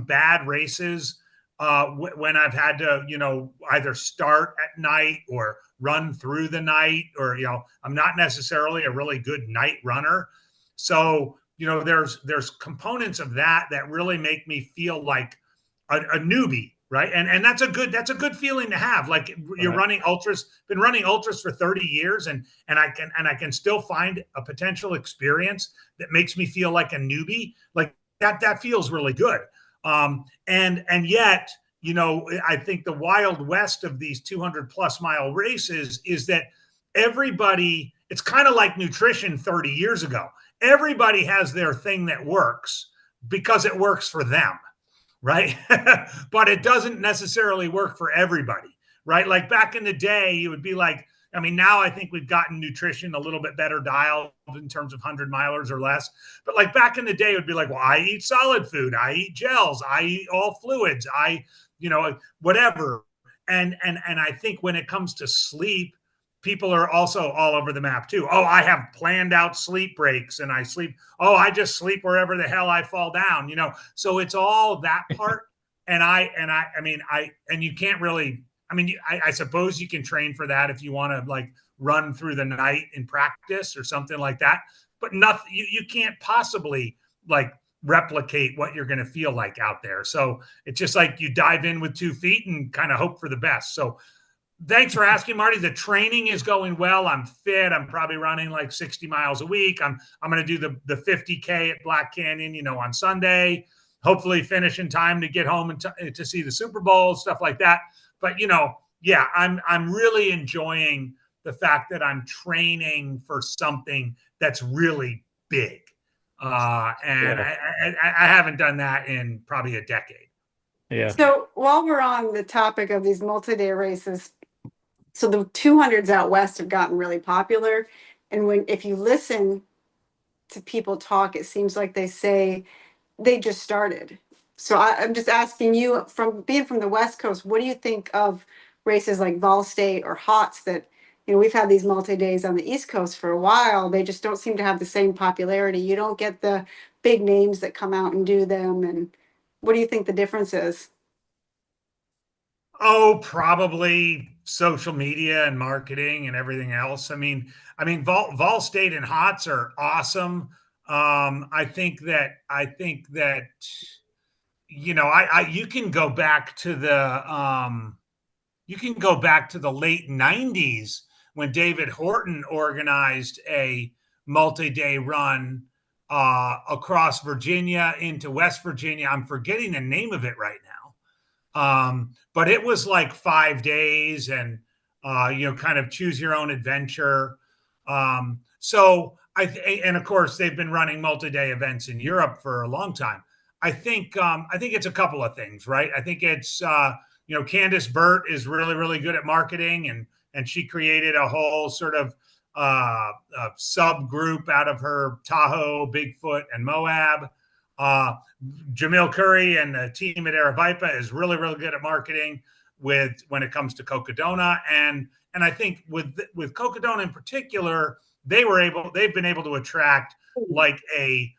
bad races when I've had to, you know, either start at night or run through the night, or, you know, I'm not necessarily a really good night runner. So, you know, there's components of that really make me feel like a newbie. Right. And that's a good feeling to have. Like, you're running ultras, been running ultras for 30 years, and I can still find a potential experience that makes me feel like a newbie. Like that feels really good. And yet, you know, I think the wild west of these 200+ mile races is that everybody, it's kind of like nutrition 30 years ago. Everybody has their thing that works because it works for them. Right. But it doesn't necessarily work for everybody. Right. Like back in the day, you would be like, I mean, now I think we've gotten nutrition a little bit better dialed in terms of 100 milers or less. But like back in the day, it would be like, well, I eat solid food, I eat gels, I eat all fluids, you know, whatever. And I think when it comes to sleep, people are also all over the map too. Oh, I have planned out sleep breaks, and I sleep. Oh, I just sleep wherever the hell I fall down, you know? So it's all that part. And you can't really, I mean, I suppose you can train for that if you want to like run through the night in practice or something like that, but nothing, you can't possibly like replicate what you're going to feel like out there. So it's just like you dive in with 2 feet and kind of hope for the best. So thanks for asking, Marty. The training is going well. I'm fit. I'm probably running like 60 miles a week. I'm going to do the 50K at Black Canyon, you know, on Sunday, hopefully finish in time to get home and to see the Super Bowl, stuff like that. But, you know, yeah, I'm really enjoying the fact that I'm training for something that's really big. And I haven't done that in probably a decade. Yeah. So while we're on the topic of these multi-day races, so the 200s out west have gotten really popular. And if you listen to people talk, it seems like they say they just started. So I'm just asking you, from being from the West Coast, what do you think of races like Vol State or HOTS that, you know, we've had these multi-days on the East Coast for a while. They just don't seem to have the same popularity. You don't get the big names that come out and do them. And what do you think the difference is? Oh, probably social media and marketing and everything else. I mean, Vol State and HOTS are awesome. I think that you know, you can go back to the late 90s when David Horton organized a multi-day run across Virginia into West Virginia. I'm forgetting the name of it right now. But it was like 5 days, and you know, kind of choose your own adventure. So and of course they've been running multi-day events in Europe for a long time. I think it's a couple of things, right? I think it's you know, Candace Burt is really, really good at marketing, and she created a whole sort of subgroup out of her Tahoe, Bigfoot, and Moab. Jamil Curry and the team at Aravaipa is really, really good at marketing when it comes to Cocodona. And I think with Cocodona in particular, they've been able to attract like a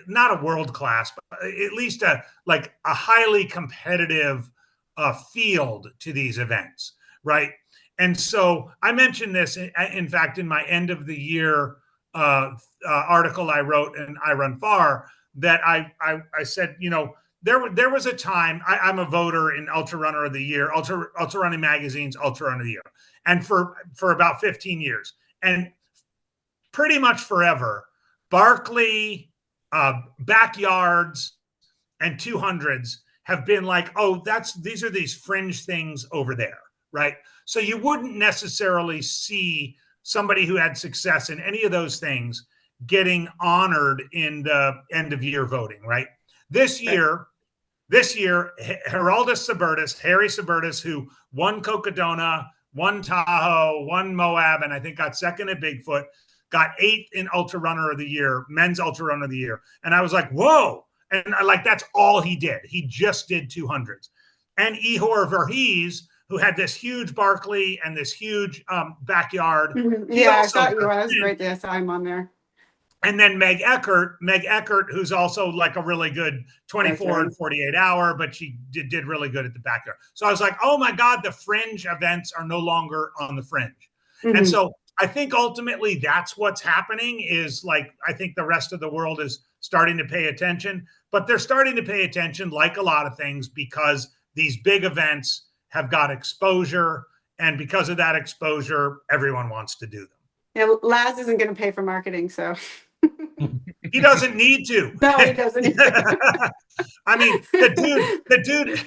not a world class, but at least a highly competitive field to these events, right? And so I mentioned this, in fact, in my end of the year article I wrote in I Run Far, that I said, you know, there was a time, I'm a voter in Ultra Runner of the Year, Ultra Running Magazine's Ultra Runner of the Year, and for about 15 years, and pretty much forever, Barkley, backyards, and 200s have been like, oh, these are these fringe things over there, right? So you wouldn't necessarily see somebody who had success in any of those things getting honored in the end of year voting, right? This year, Geraldus Harry Subertus, who won Cocodona, won Tahoe, won Moab, and I think got second at Bigfoot, got 8th in Ultra Runner of the Year, men's Ultra Runner of the Year. And I was like, whoa. And that's all he did. He just did 200s. And Ihor Verhees, who had this huge Barkley and this huge backyard. Yeah, I thought you were. That was great. Yeah, I saw him on there. And then Meg Eckert, who's also like a really good 24 and 48 hour, but she did really good at the backyard. So I was like, oh my God, the fringe events are no longer on the fringe. And so I think ultimately that's what's happening is like, I think the rest of the world is starting to pay attention, but they're starting to pay attention like a lot of things because these big events have got exposure. And because of that exposure, everyone wants to do them. Yeah, Laz isn't going to pay for marketing, so. He doesn't need to. No, he doesn't. I mean, the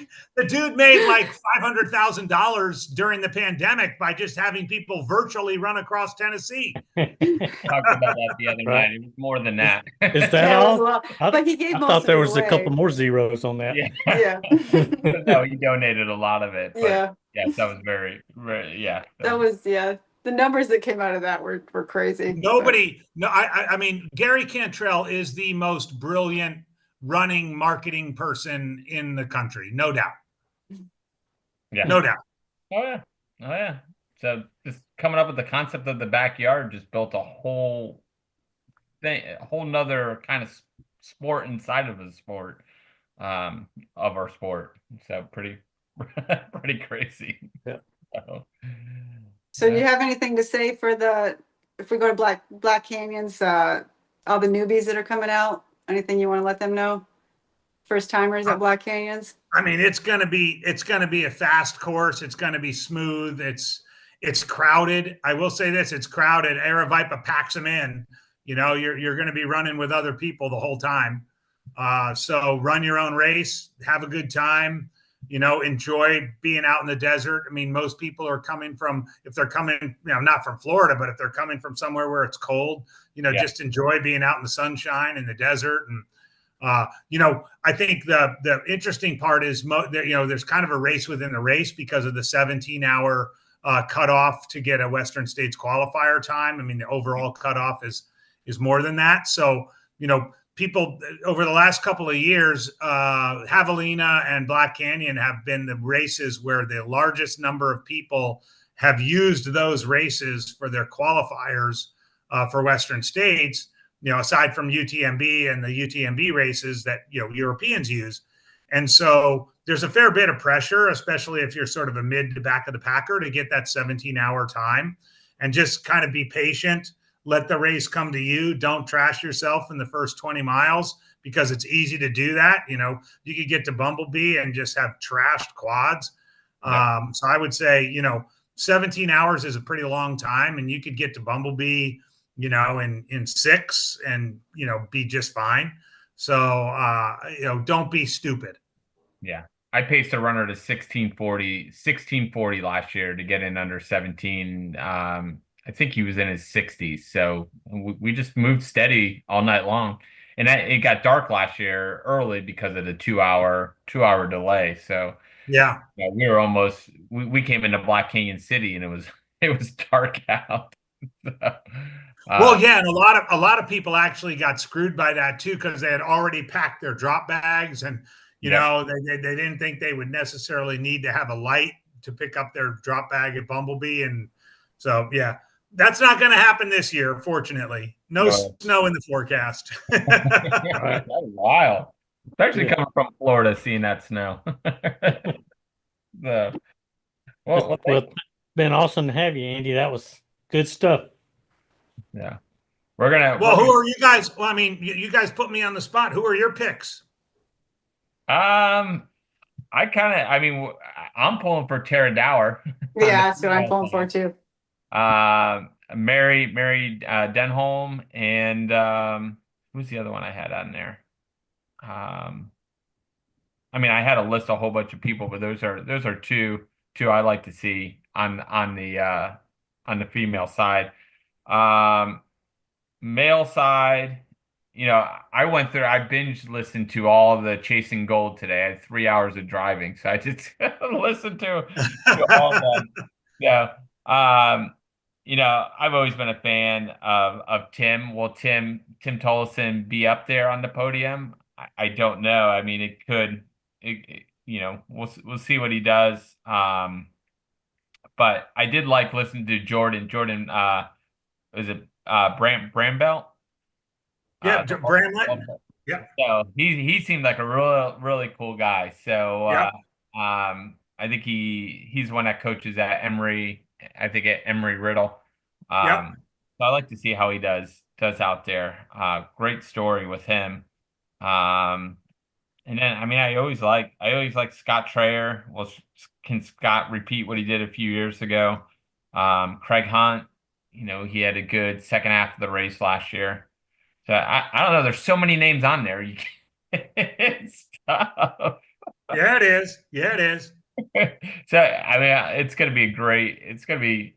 dude made like $500,000 during the pandemic by just having people virtually run across Tennessee. Talked about that the other night. It was more than that. Is that all? But he gave I most thought there of it was a away. couple more zeros on that. Yeah. No, he donated a lot of it. But Yeah. Yes, that was very, yeah. That was, yeah. The numbers that came out of that were crazy. I mean, Gary Cantrell is the most brilliant running marketing person in the country, no doubt. Yeah. No doubt. Oh yeah. So just coming up with the concept of the backyard just built a whole thing, a whole nother kind of sport inside of the sport, of our sport. So pretty crazy. Yeah. So do you have anything to say for if we go to Black Canyons, all the newbies that are coming out? Anything you want to let them know? First timers at Black Canyons? I mean, it's gonna be a fast course. It's gonna be smooth. It's crowded. I will say this: it's crowded. Aravaipa packs them in. You know, you're gonna be running with other people the whole time. So run your own race, have a good time. You know, enjoy being out in the desert. I mean, most people are coming from, if they're coming, not from Florida, but if they're coming from somewhere where it's cold, just enjoy being out in the sunshine in the desert. And, I think the interesting part is, there's kind of a race within the race because of the 17-hour cutoff to get a Western States qualifier time. I mean, the overall cutoff is more than that. So, people over the last couple of years, Javelina and Black Canyon have been the races where the largest number of people have used those races for their qualifiers for Western States, aside from UTMB and the UTMB races that, Europeans use. And so there's a fair bit of pressure, especially if you're sort of a mid to back of the packer, to get that 17-hour time and just kind of be patient. Let the race come to you. Don't trash yourself in the first 20 miles because it's easy to do that. You could get to Bumblebee and just have trashed quads. Yeah. So I would say, 17 hours is a pretty long time, and you could get to Bumblebee, in 6 and, be just fine. So, don't be stupid. Yeah. I paced a runner to 1640 last year to get in under 17. I think he was in his 60s. So we just moved steady all night long. And it got dark last year early because of the 2-hour delay. So yeah, we were almost, we came into Black Canyon City and it was dark out. Well, yeah, and a lot of people actually got screwed by that too, because they had already packed their drop bags, and they didn't think they would necessarily need to have a light to pick up their drop bag at Bumblebee. And so, yeah, that's not going to happen this year, fortunately. No snow in the forecast. That's wild. Especially coming from Florida, seeing that snow. Well, been awesome to have you, Andy. That was good stuff. Yeah. Who are you guys? Well, I mean, you guys put me on the spot. Who are your picks? I'm pulling for Tara Dower. Yeah, that's what I'm pulling for too. Mary Denholm, and who's the other one I had on there? I had to list a whole bunch of people, but those are two I like to see on the female side. Male side, I binge listened to all the Chasing Gold today. I had 3 hours of driving, so I just listened to all of them. Yeah. I've always been a fan of Tim. Will Tim Tollefson be up there on the podium? I don't know. I mean, it could. We'll see what he does. But I did like listening to Jordan. Jordan, is it Brambell? Yeah, The Bramlett. Yep. So he seemed like a really cool guy. So Yep. I think he's one that coaches at Emory. I think at Emory Riddle. Yep. So I like to see how he does out there. Great story with him. And then I mean I always like Scott Traer. Well, can Scott repeat what he did a few years ago? Craig Hunt, he had a good second half of the race last year. So I don't know. There's so many names on there. It's tough. Yeah, it is. Yeah, it is. So I mean, it's gonna be great. It's gonna be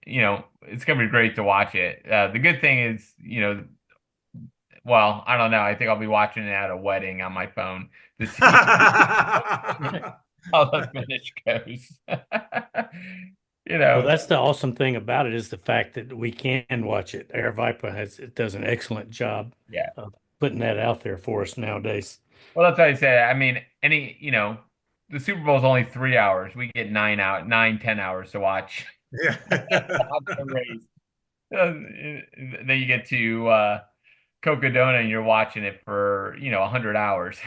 great to watch it. The good thing is, well, I don't know. I think I'll be watching it at a wedding on my phone to see how the finish goes. Well, that's the awesome thing about it, is the fact that we can watch it. Air Viper does an excellent job Yeah. of putting that out there for us nowadays. Well, that's what I said. I mean, the Super Bowl is only 3 hours. We get 10 hours to watch. Yeah. The race. Then you get to Cocodona and you're watching it for 100 hours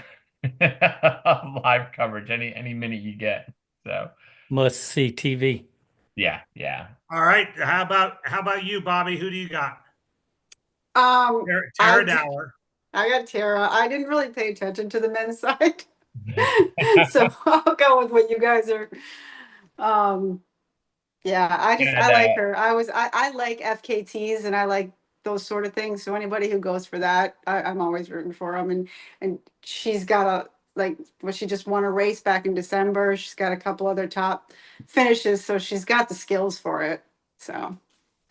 of live coverage any minute you get. So Must see TV. yeah. All right. How about you, Bobby? Who do you got? Tara Dower. I got Tara. I didn't really pay attention to the men's side. So I'll go with what you guys are. Yeah, I like her. I like FKTs and I like those sort of things. So anybody who goes for that, I'm always rooting for them. And she's got she just won a race back in December. She's got a couple other top finishes, so she's got the skills for it. So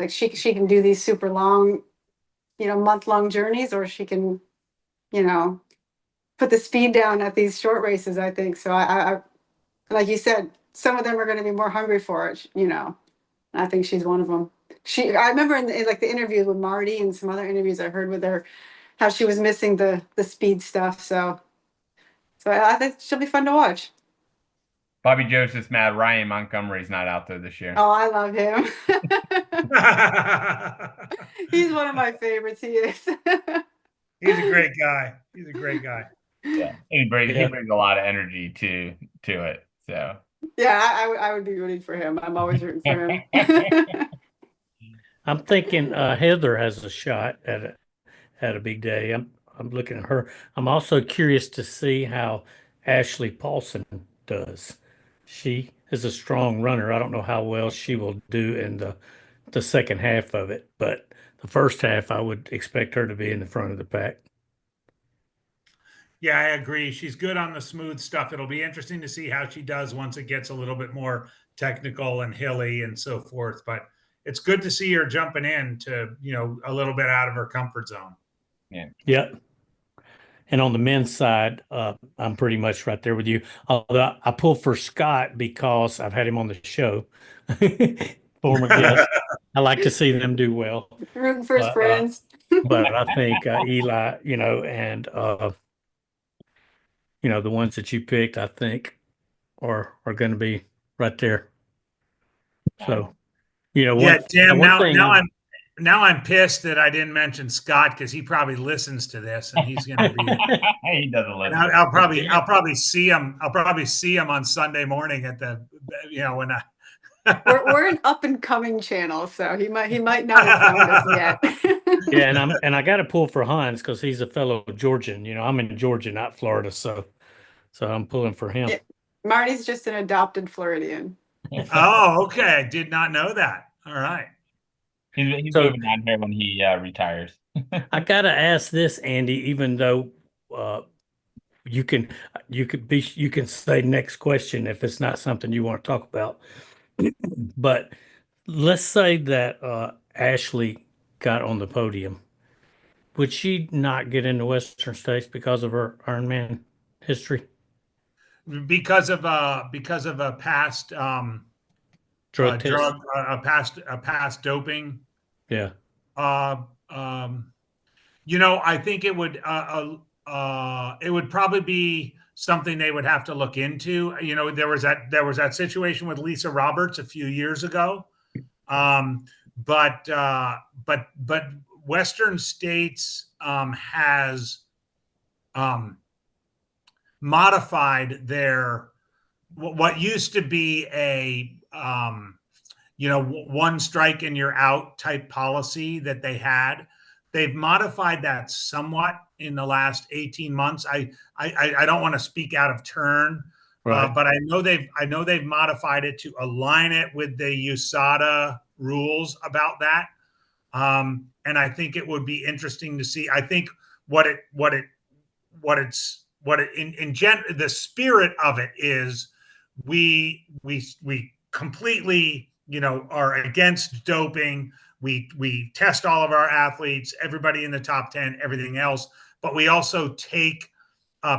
she can do these super long, month-long journeys, or she can, put the speed down at these short races, I think. So I like you said, some of them are going to be more hungry for it, I think she's one of them. I remember in the interview with Marty and some other interviews I heard with her, how she was missing the speed stuff. So I think she'll be fun to watch. Bobby Joe's just mad Ryan Montgomery's not out there this year. Oh, I love him. He's one of my favorites. He is. He's a great guy. He's a great guy. Yeah, he brings a lot of energy to it. So yeah, I would be rooting for him. I'm always rooting for him. I'm thinking Heather has a shot at a big day. I'm looking at her. I'm also curious to see how Ashley Paulson does. She is a strong runner. I don't know how well she will do in the second half of it, but the first half I would expect her to be in the front of the pack. Yeah, I agree. She's good on the smooth stuff. It'll be interesting to see how she does once it gets a little bit more technical and hilly and so forth. But it's good to see her jumping in to, a little bit out of her comfort zone. Yeah. Yep. And on the men's side, I'm pretty much right there with you. Although I pull for Scott because I've had him on the show, former guest. I like to see them do well. Rooting for his friends. But I think Eli, and the ones that you picked, I think are going to be right there. So, yeah, Tim. Now I'm pissed that I didn't mention Scott because he probably listens to this and he's going to be. He doesn't listen. I'll probably see him. I'll probably see him on Sunday morning at the, when I. we're an up and coming channel, so he might not have found us yet. Yeah, and I got to pull for Hans because he's a fellow Georgian. I'm in Georgia, not Florida, so I'm pulling for him. Yeah. Marty's just an adopted Floridian. Oh, okay. I did not know that. All right. He's moving down here when he retires. I gotta ask this, Andy. Even though you can say next question if it's not something you want to talk about. But let's say that Ashley got on the podium. Would she not get into Western States because of her Ironman history? Because of a past Drug test? past doping. Yeah. I think it would probably be something they would have to look into. There was that situation with Lisa Roberts a few years ago. But Western States has modified their what used to be a one strike and you're out type policy that they had. They've modified that somewhat in the last 18 months. I don't want to speak out of turn, Right. but I know they've modified it to align it with the USADA rules about that. And I think it would be interesting to see. I think the spirit of it is we completely are against doping. We test all of our athletes, everybody in the top 10, everything else, but we also take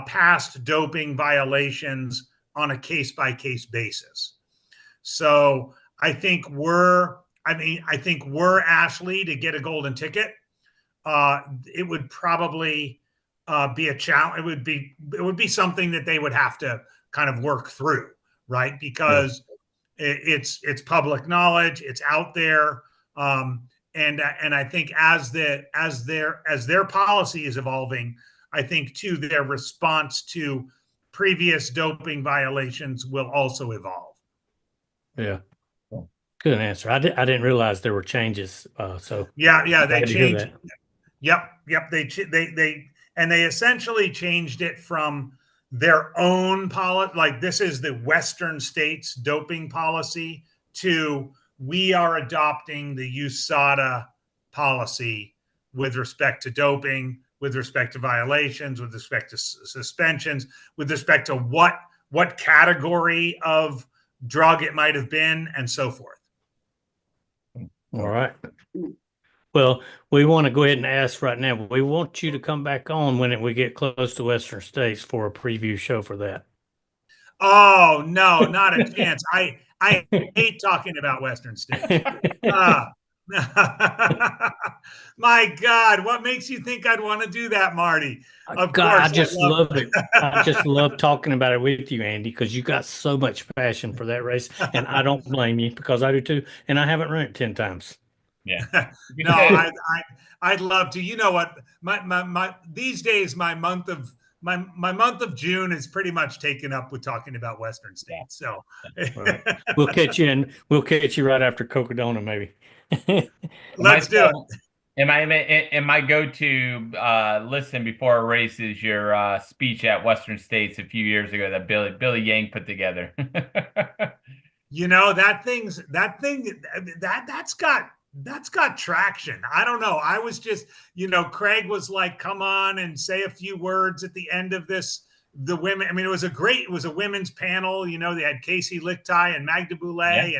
past doping violations on a case-by-case basis. So I think we're Ashley to get a golden ticket. It would probably be a challenge. It would be something that they would have to kind of work through, right? Because it's public knowledge, it's out there. And I think as their policy is evolving, I think too their response to previous doping violations will also evolve. Yeah. Good answer. I didn't realize there were changes. So yeah, they changed. That. Yep. They essentially changed it from their own policy, like this is the Western States doping policy, to we are adopting the USADA policy with respect to doping, with respect to violations, with respect to suspensions, with respect to what category of drug it might have been, and so forth. All right. Well, we want to go ahead and ask right now. We want you to come back on when we get close to Western States for a preview show for that. Oh, no, not a chance. I hate talking about Western States. My God, what makes you think I'd want to do that, Marty? Of course, I just love it. I just love talking about it with you, Andy, because you got so much passion for that race, and I don't blame you because I do too, and I haven't run it 10 times. Yeah. No, I'd love to. You know what? My these days my month of June is pretty much taken up with talking about Western States. So right. We'll catch you right after Cocodona, maybe. Let's do it. And my go-to listen before a race is your speech at Western States a few years ago that Billy Yang put together. That's got traction. I don't know. I was just, Craig was like, come on and say a few words at the end of this. The women, I mean, it was a women's panel. They had Casey Lichtai and Magda Boulay,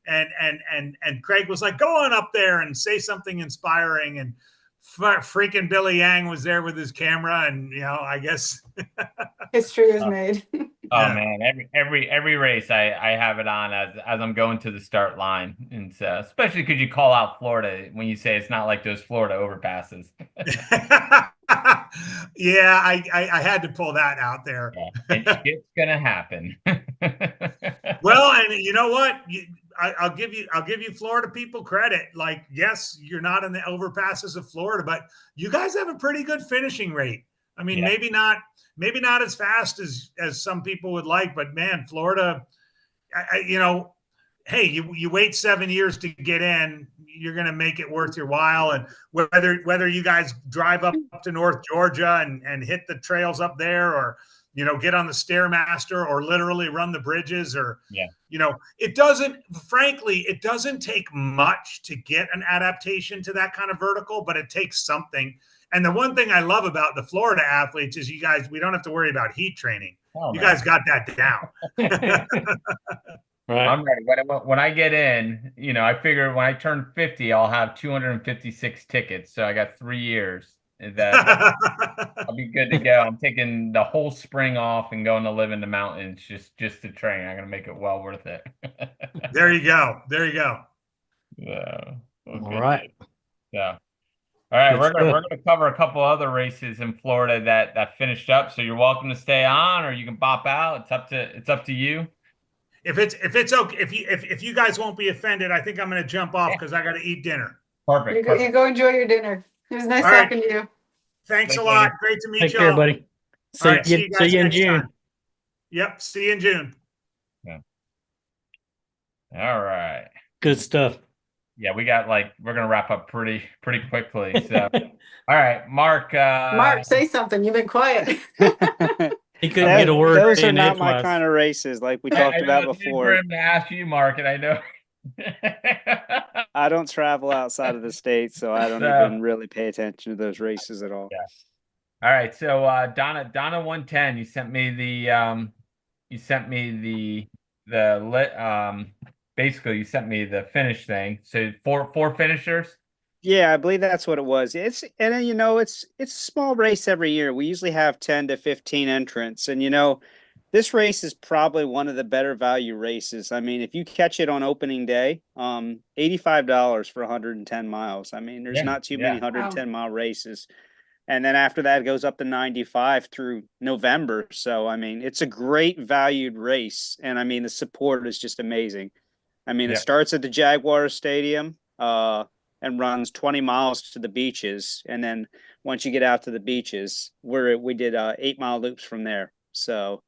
and Craig was like, go on up there and say something inspiring. And freaking Billy Yang was there with his camera, and I guess history is made. Oh man, every race I have it on as I'm going to the start line, and so, especially because you call out Florida when you say it's not like those Florida overpasses. Yeah, I had to pull that out there. Yeah, it's gonna happen. Well, and you know what? I'll give you Florida people credit. Like, yes, you're not in the overpasses of Florida, but you guys have a pretty good finishing rate. I mean, maybe not as fast as some people would like, but man, Florida, hey, you wait 7 years to get in, you're going to make it worth your while. And whether you guys drive up to North Georgia and hit the trails up there, or get on the Stairmaster, or literally run the bridges, or it doesn't take much to get an adaptation to that kind of vertical, but it takes something. And the one thing I love about the Florida athletes is we don't have to worry about heat training. You guys got that down. Right. I'm ready. When I get in, I figure when I turn 50, I'll have 256 tickets. So I got 3 years that I'll be good to go. I'm taking the whole spring off and going to live in the mountains just to train. I'm gonna make it well worth it. There you go. There you go. Yeah. Well, All good. right. Yeah. All right, Good we're stuff. gonna cover a couple other races in Florida that finished up. So you're welcome to stay on, or you can bop out. It's up to you. If it's okay, if you guys won't be offended, I think I'm going to jump off because I got to eat dinner. Perfect. You Perfect. go enjoy your dinner. It was nice All right. talking to you. Thanks a Thanks, lot. Andy. Great to meet Take you care, all. buddy. All right, see you See guys you in next June. time. Yep, see you in June. All right. Good stuff. Yeah, we're gonna wrap up pretty quickly. So, all right, Mark. Mark, say something. You've been quiet. He couldn't get a word Those are in not my edgewise. kind of races, like we I talked know about it's good before. for him to ask you, Mark, and I know. I don't travel outside of the state, so I don't So- even really pay attention to those races at all. Yeah. All right, so Donna 110, you sent me basically you sent me the finish thing. So four finishers. Yeah, I believe that's what it was. It's a small race every year. We usually have 10 to 15 entrants, and this race is probably one of the better value races. I mean, if you catch it on opening day, $85 for 110 miles. I mean, there's not too many 110-mile races. And then after that, it goes up to 95 through November. So, I mean, it's a great valued race. And I mean, the support is just amazing. I mean, it starts at the Jaguar Stadium and runs 20 miles to the beaches. And then once you get out to the beaches, we did 8-mile loops from there. So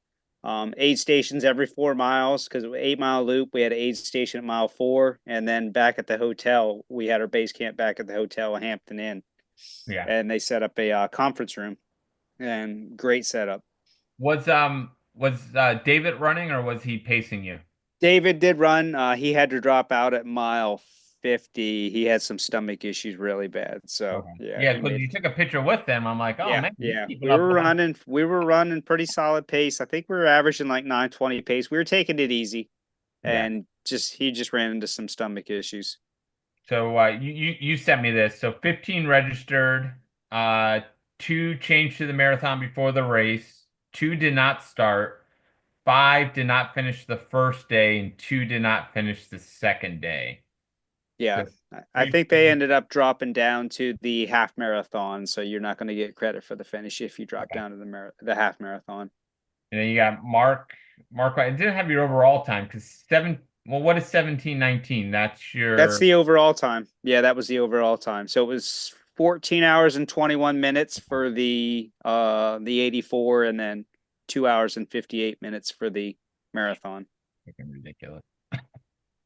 aid stations every 4 miles, because 8-mile loop, we had an aid station at mile 4. And then back at the hotel, we had our base camp back at the hotel, Hampton Inn. Yeah. And they set up a conference room, and great setup. Was David running, or was he pacing you? David did run. He had to drop out at mile 50. He had some stomach issues really bad. So Yeah, because you took a picture with them. I'm like, oh man, yeah. We were running pretty solid pace. I think we were averaging like 9:20 pace. We were taking it easy, and he just ran into some stomach issues. So you sent me this. So 15 registered, 2 changed to the marathon before the race, 2 did not start, 5 did not finish the first day, and 2 did not finish the second day. Yeah, So I think they ended up dropping down to the half marathon, so you're not going to get credit for the finish if you drop down to the half marathon. And then you got Mark. I didn't have your overall time because what is 17:19? That's the overall time. Yeah, that was the overall time. So it was 14 hours and 21 minutes for the 84, and then 2 hours and 58 minutes for the marathon. freaking ridiculous.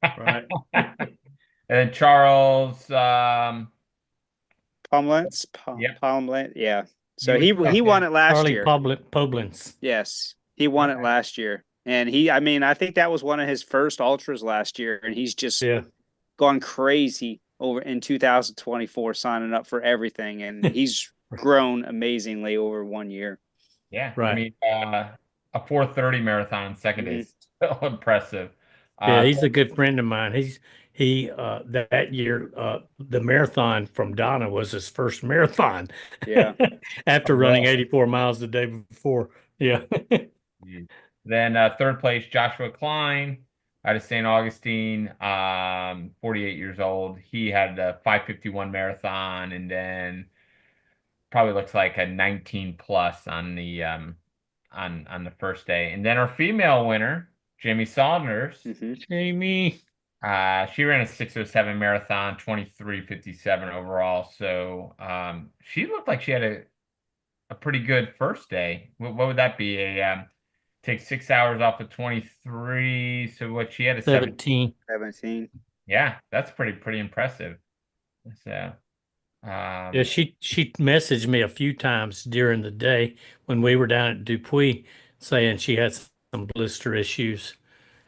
Right. And then Charles Pomlance. Yep. Pomlance. Yeah. So He he was won it last Charlie year. Poblins. Yes, he won it last year. And I think that was one of his first ultras last year, and he's just gone crazy over in 2024, signing up for everything, and he's grown amazingly over 1 year. Yeah, Right. I mean, a 4:30 marathon second day is so impressive. Yeah, he's a good friend of mine. That year, the marathon from Donna was his first marathon. Yeah. After running 84 miles the day before. Yeah. Then third place, Joshua Klein out of St. Augustine, 48 years old. He had a 5:51 marathon, and then probably looks like a 19 plus on the on the first day. And then our female winner, Jamie Saunders, Jamie. she ran a 6:07 marathon, 23:57 overall. So she looked like she had a pretty good first day. What would that be? Take 6 hours off of 23. So what she had a 17. 17. Yeah, that's pretty impressive. So Yeah, she messaged me a few times during the day when we were down at Dupuis, saying she had some blister issues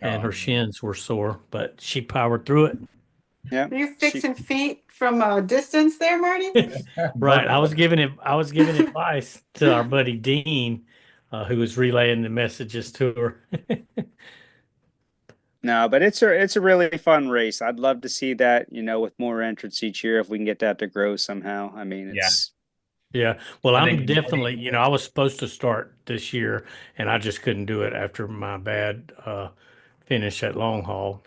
and her shins were sore, but she powered through it. Yeah. Are you fixing feet from a distance there, Marty? Right. I was giving advice to our buddy Dean, who was relaying the messages to her. No, but it's a really fun race. I'd love to see that, with more entrants each year if we can get that to grow somehow. I mean, Yeah. it's Yeah. Well, I I'm think definitely, I was supposed to start this year and I just couldn't do it after my bad finish at long haul.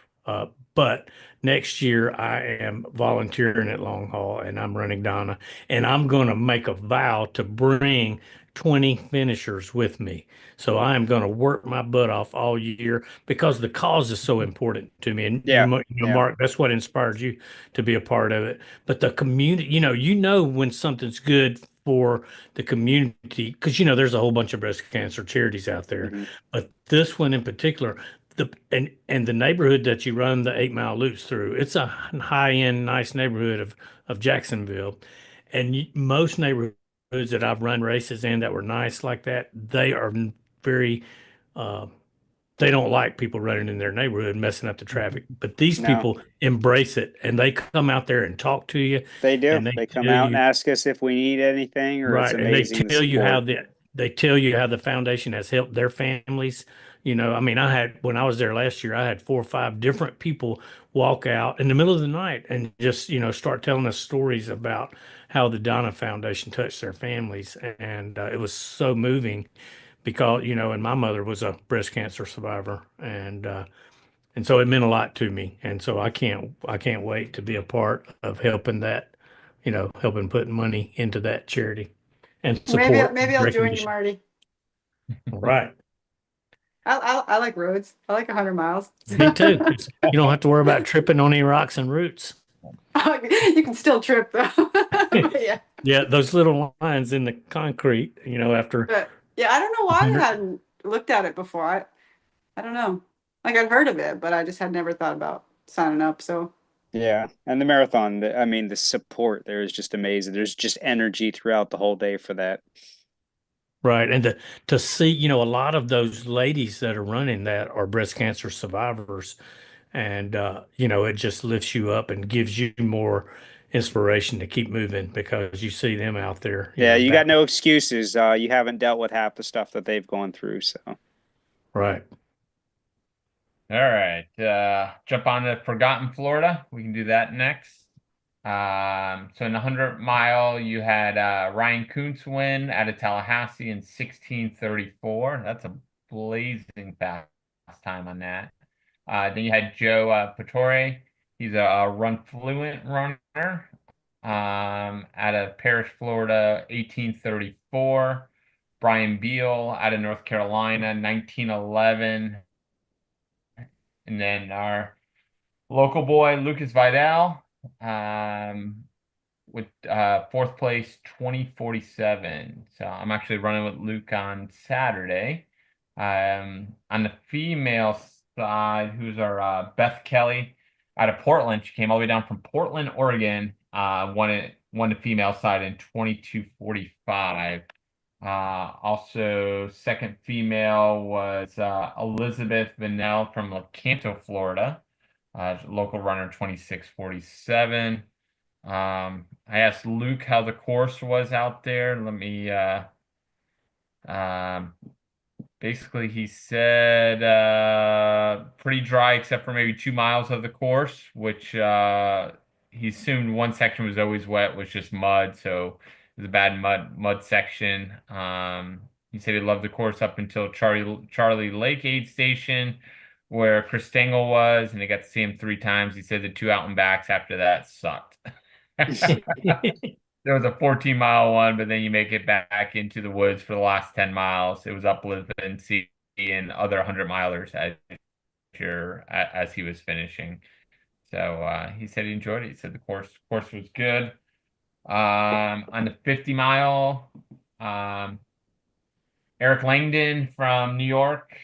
But next year I am volunteering at long haul and I'm running Donna and I'm going to make a vow to bring 20 finishers with me. So I am going to work my butt off all year because the cause is so important to me. And yeah, yeah, Mark, that's what inspired you to be a part of it. But the community, you know when something's good for the community because there's a whole bunch of breast cancer charities out there, hmm but this one in particular, and the neighborhood that you run the 8 Mile loops through, it's a high end, nice neighborhood of Jacksonville, and most neighborhoods that I've run races in that were nice like that, they are very uh, they don't like people running in their neighborhood messing up the traffic. But these No, people embrace it and they come out there and talk to you they do. and they They come tell out and you. ask us if we need anything, or it's Right. And amazing the support. they tell you how the foundation has helped their families. I mean, when I was there last year, I had 4 or 5 different people walk out in the middle of the night and just, start telling us stories about how the Donna Foundation touched their families. And it was so moving because, and my mother was a breast cancer survivor and so it meant a lot to me. And so I can't wait to be a part of helping that, helping put money into that charity and Maybe support maybe I'll join you, recognition. Marty. Right. I like roads. I like 100 miles. Me too. 'Cause you don't have to worry about tripping on any rocks and roots. You can still trip though. But yeah. Yeah, those little lines in the concrete, after But yeah, I don't know why I 100. hadn't looked at it before. I don't know. Like I'd heard of it, but I just had never thought about signing up. So Yeah, and the marathon, I mean, the support there is just amazing. There's just energy throughout the whole day for that. Right. And to see, a lot of those ladies that are running that are breast cancer survivors. And, it just lifts you up and gives you more inspiration to keep moving because you see them out there, Yeah, you back. got no excuses. You haven't dealt with half the stuff that they've gone through, so. Right. All right. Jump on to Forgotten Florida. We can do that next. So in the 100 mile, you had Ryan Kuntz win out of Tallahassee in 16:34. That's a blazing fast time on that. Then you had Joe Patore. He's a run fluent runner out of Parrish, Florida, 18:34. Brian Beal out of North Carolina, 19:11. And then our local boy, Lucas Vidal, with fourth place, 20:47. So I'm actually running with Luke on Saturday. On the female side, who's our Beth Kelly out of Portland. She came all the way down from Portland, Oregon. Won the female side in 22:45. Also, second female was Elizabeth Vanell from Lecanto, Florida. Local runner 26:47. I asked Luke how the course was out there. Let me um basically he said pretty dry except for maybe 2 miles of the course, which he assumed one section was always wet, was just mud, so it was a bad mud section. He said he loved the course up until Charlie Lake Aid Station, where Chris Stengel was, and they got to see him 3 times. He said the 2 out and backs after that sucked. There was a 14-mile one, but then you make it back into the woods for the last 10 miles. It was uplifting and seeing other 100-milers as he was finishing. So he said he enjoyed it. He said the course was good. On the 50-mile, Eric Langdon from New York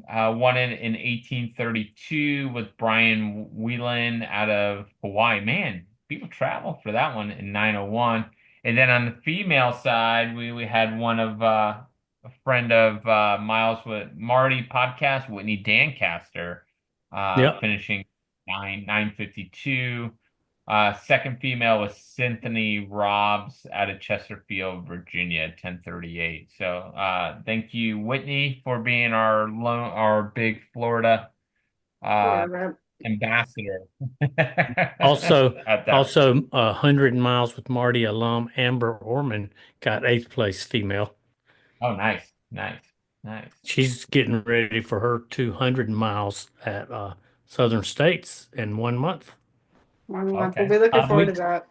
won it in 18:32 with Brian Whelan out of Hawaii. Man, people travel for that one in 9:01. And then on the female side, we had one of a friend of Miles with Marty podcast, Whitney Dancaster, Yep. finishing 9:52. Second female was Cynthia Robbs out of Chesterfield, Virginia, 10:38. So thank you, Whitney, for being our big Florida right. ambassador. Also, at that. also 100 miles with Marty alum Amber Orman got 8th place female. Oh, nice, nice, nice. She's getting ready for her 200 miles at Southern States in 1 month. 1 month. Okay. We'll be looking forward to Weeks. that.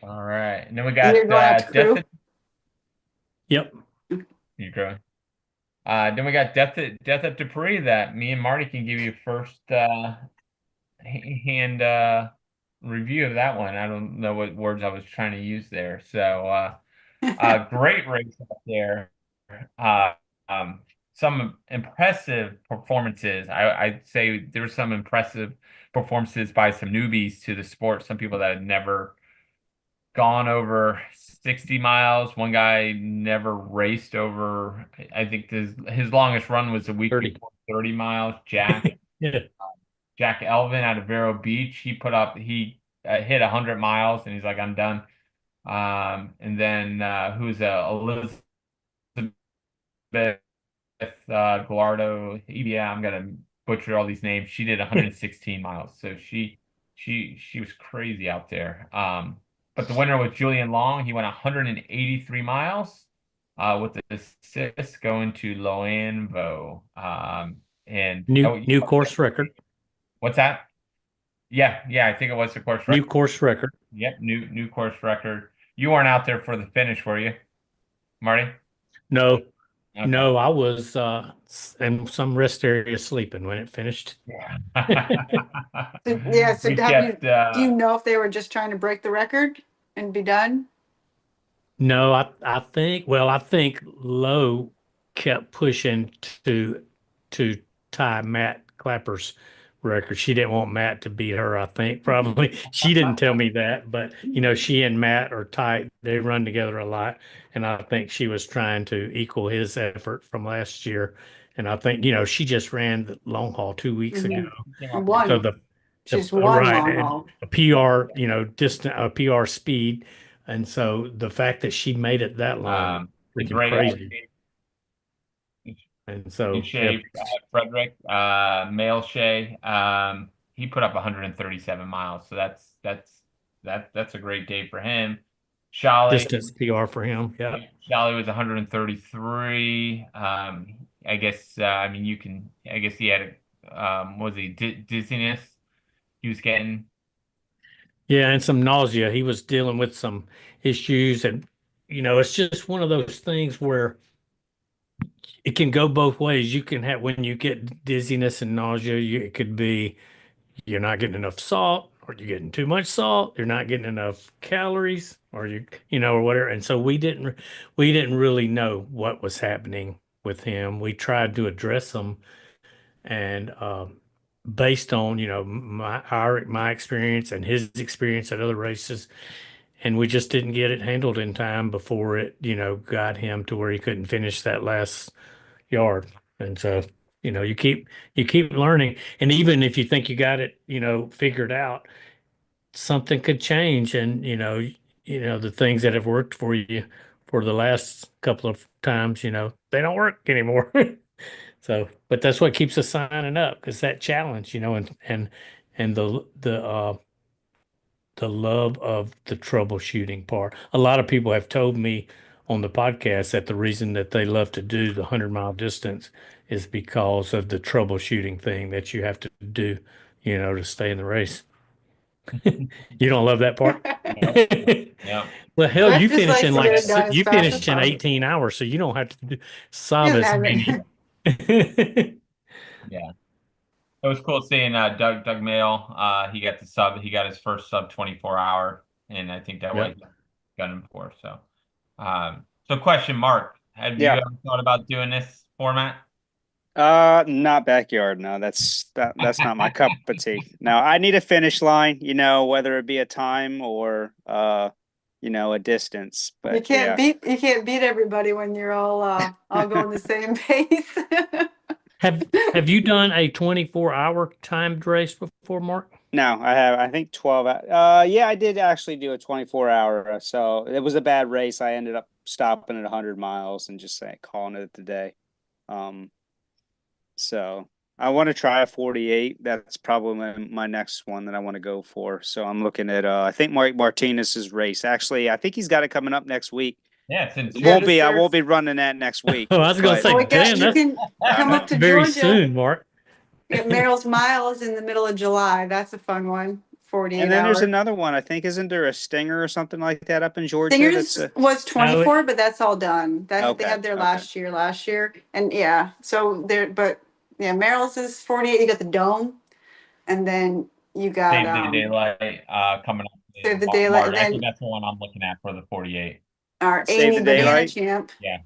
All right, and then we And you're going out got to crew? Death. Yep. You're growing. Then we got Death at Dupuis that me and Marty can give you first hand review of that one. I don't know what words I was trying to use there. So great race up there. Uh, some impressive performances. I'd say there were some impressive performances by some newbies to the sport. Some people that had never gone over 60 miles. One guy never raced over, I think his longest run was a week 30. before 30 miles. Jack Yeah. Jack Elvin out of Vero Beach, he hit 100 miles and he's like, I'm done. And then who's Elizabeth Gallardo? Yeah, I'm gonna butcher all these names. She did 116 miles, so she was crazy out there. But the winner was Julian Long. He went 183 miles with the assist going to Loanvo. And New course record. What's that? Yeah, I think it was the course record. New course record. Yep, new course record. You weren't out there for the finish, were you, Marty? No, Okay. no, I was in some rest area sleeping when it finished. Yeah. Yeah, so We do kept, you know if they were just trying to break the record and be done? No, I think Lowe kept pushing to tie Matt Clapper's record. She didn't want Matt to beat her, I think. Probably. She didn't tell me that, but she and Matt are tight. They run together a lot, and I think she was trying to equal his effort from last year. And I think, she just ran the long haul 2 weeks ago. One. So She's one right, long and haul. a PR, distant a PR speed. And so the fact that she made it that long, it's freaking right crazy. And so in shape. Frederick, male Shea, he put up 137 miles. So that's a great day for him. Shally, distance PR for him. Yeah. Shally was 133. I guess I guess he had was he dizziness he was getting. Yeah, and some nausea. He was dealing with some issues, and it's just one of those things where it can go both ways. You can have, when you get dizziness and nausea, it could be you're not getting enough salt, or you're getting too much salt, you're not getting enough calories, or or whatever. And so we didn't really know what was happening with him. We tried to address them, and based on my experience and his experience at other races, and we just didn't get it handled in time before it got him to where he couldn't finish that last yard. And so you keep learning, and even if you think you got it figured out, something could change, and the things that have worked for you for the last couple of times, they don't work anymore. So, but that's what keeps us signing up, because that challenge, and the love of the troubleshooting part. A lot of people have told me on the podcast that the reason that they love to do the 100-mile distance is because of the troubleshooting thing that you have to do, to stay in the race. You don't love that part? Yeah. Well, hell, Brett you just finish likes in to like get it done as you fast finish as in possible. 18 hours, so you don't have to do Doesn't as have many. it. Yeah. It was cool seeing Doug Mail. He got his first sub 24 hour, and I think that Yep. was got him before. So question, Mark, have you Yeah. ever thought about doing this format? Not backyard. No, that's not my cup of tea. No, I need a finish line, whether it be a time or a distance. But You can't beat everybody when you're all going the same pace. Have you done a 24-hour timed race before, Mark? No, I think 12. Yeah, I did actually do a 24-hour. So it was a bad race. I ended up stopping at 100 miles and just calling it a day. So I want to try a 48. That's probably my next one that I want to go for. So I'm looking at I think Mike Martinez's race. Actually, I think he's got it coming up next week. Yeah, it's in It won't be. I deserves- won't be running that next week. Oh, I was gonna but- say, Well, damn, you that's can come up to very Georgia. soon, Mark. Yeah, Merrill's Mile is in the middle of July. That's a fun one. 48 and then there's hour. another one. I think isn't there a Stinger or something like that up in Georgia? Singers That's was 24, but that's all done. That Okay, they had their okay. last year, and yeah. So there, but yeah, Merrill's is 48. You got the Dome, and then you got Save the Daylight coming up. Save the in Daylight, March. and I think then- that's the one I'm looking at for the 48. our Save Amy the Banana Daylight? Champ. Yeah.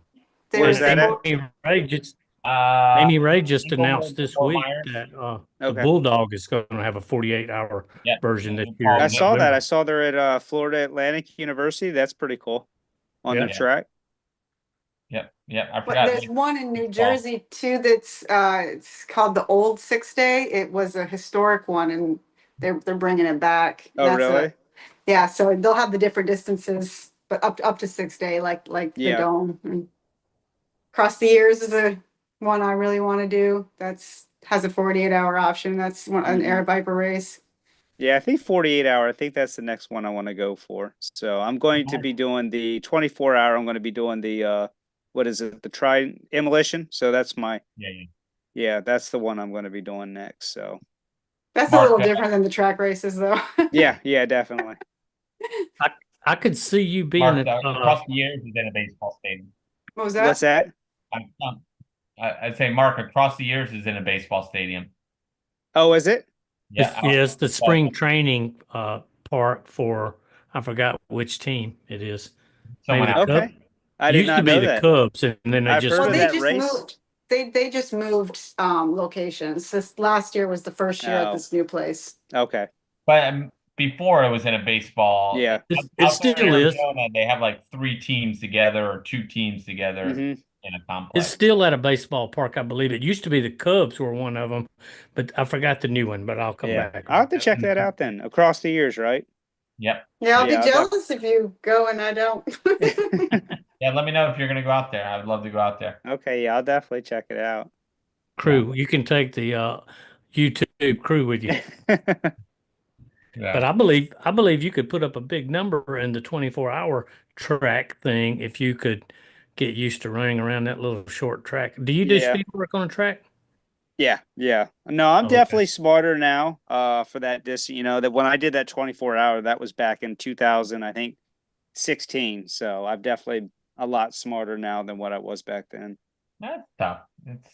Where's that at? Amy Ray just Inglewood announced this Fort week Myers. that the Okay. Bulldog is going to have a 48-hour Yeah. version this Paul year. in I saw that. November. I saw they're at Florida Atlantic University. That's pretty cool on Yeah. their track. Yep. I But forgot. there's one in New Baseball. Jersey too. That's it's called the Old 6 Day. It was a historic one, and they're bringing it back. Oh, That's really? Yeah, so they'll have the different distances, but up to 6 day, like the Yeah. Dome. And Across the Years is a one I really want to do. Has a 48-hour option. That's an Mhm. Air Viper race. Yeah, I think 48 hour. I think that's the next one I want to go for. So I'm going to be doing the 24 hour. I'm going to be doing the what is it? The Tri Immolition. So that's my Yeah. that's the one I'm going to be doing next. So That's Mark, a little different than the track races, though. yeah, definitely. I could see you being Mark, a, Across the Years is in a baseball stadium. What was that? What's that? I'd say Mark, Across the Years is in a baseball stadium. Oh, is it? Yeah. it's the spring training part for, I forgot which team it is. Someone Maybe else. the Okay. Cubs. I It did used to not be know the that. Cubs, and then they I've just heard Well, of they that just race. moved. They just moved locations. This last year was the first year at Oh. this new place. Okay. But before it was in a baseball. Yeah. It Out there still in is. Arizona, they have like 3 teams together or 2 teams together hmm in a It's complex. still at a baseball park, I believe. It used to be the Cubs were one of them, but I forgot the new one. But I'll come Yeah. back. I'll on have to check that out then. Across the Years, right? Yep. Yeah, I'll Yeah, be jealous if you go and I don't. Yeah, let me know if you're gonna go out there. I would love to go out there. Okay, yeah, I'll definitely check it out. Crew, you can take the YouTube crew with you. Yeah. But I believe you could put up a big number in the 24-hour track thing if you could get used to running around that little short track. Do you do Yeah. speed work on a track? Yeah. No, I'm Okay. definitely smarter now for that distance. That when I did that 24 hour, that was back in 2000, I think 16. So I'm definitely a lot smarter now than what I was back then. That's tough.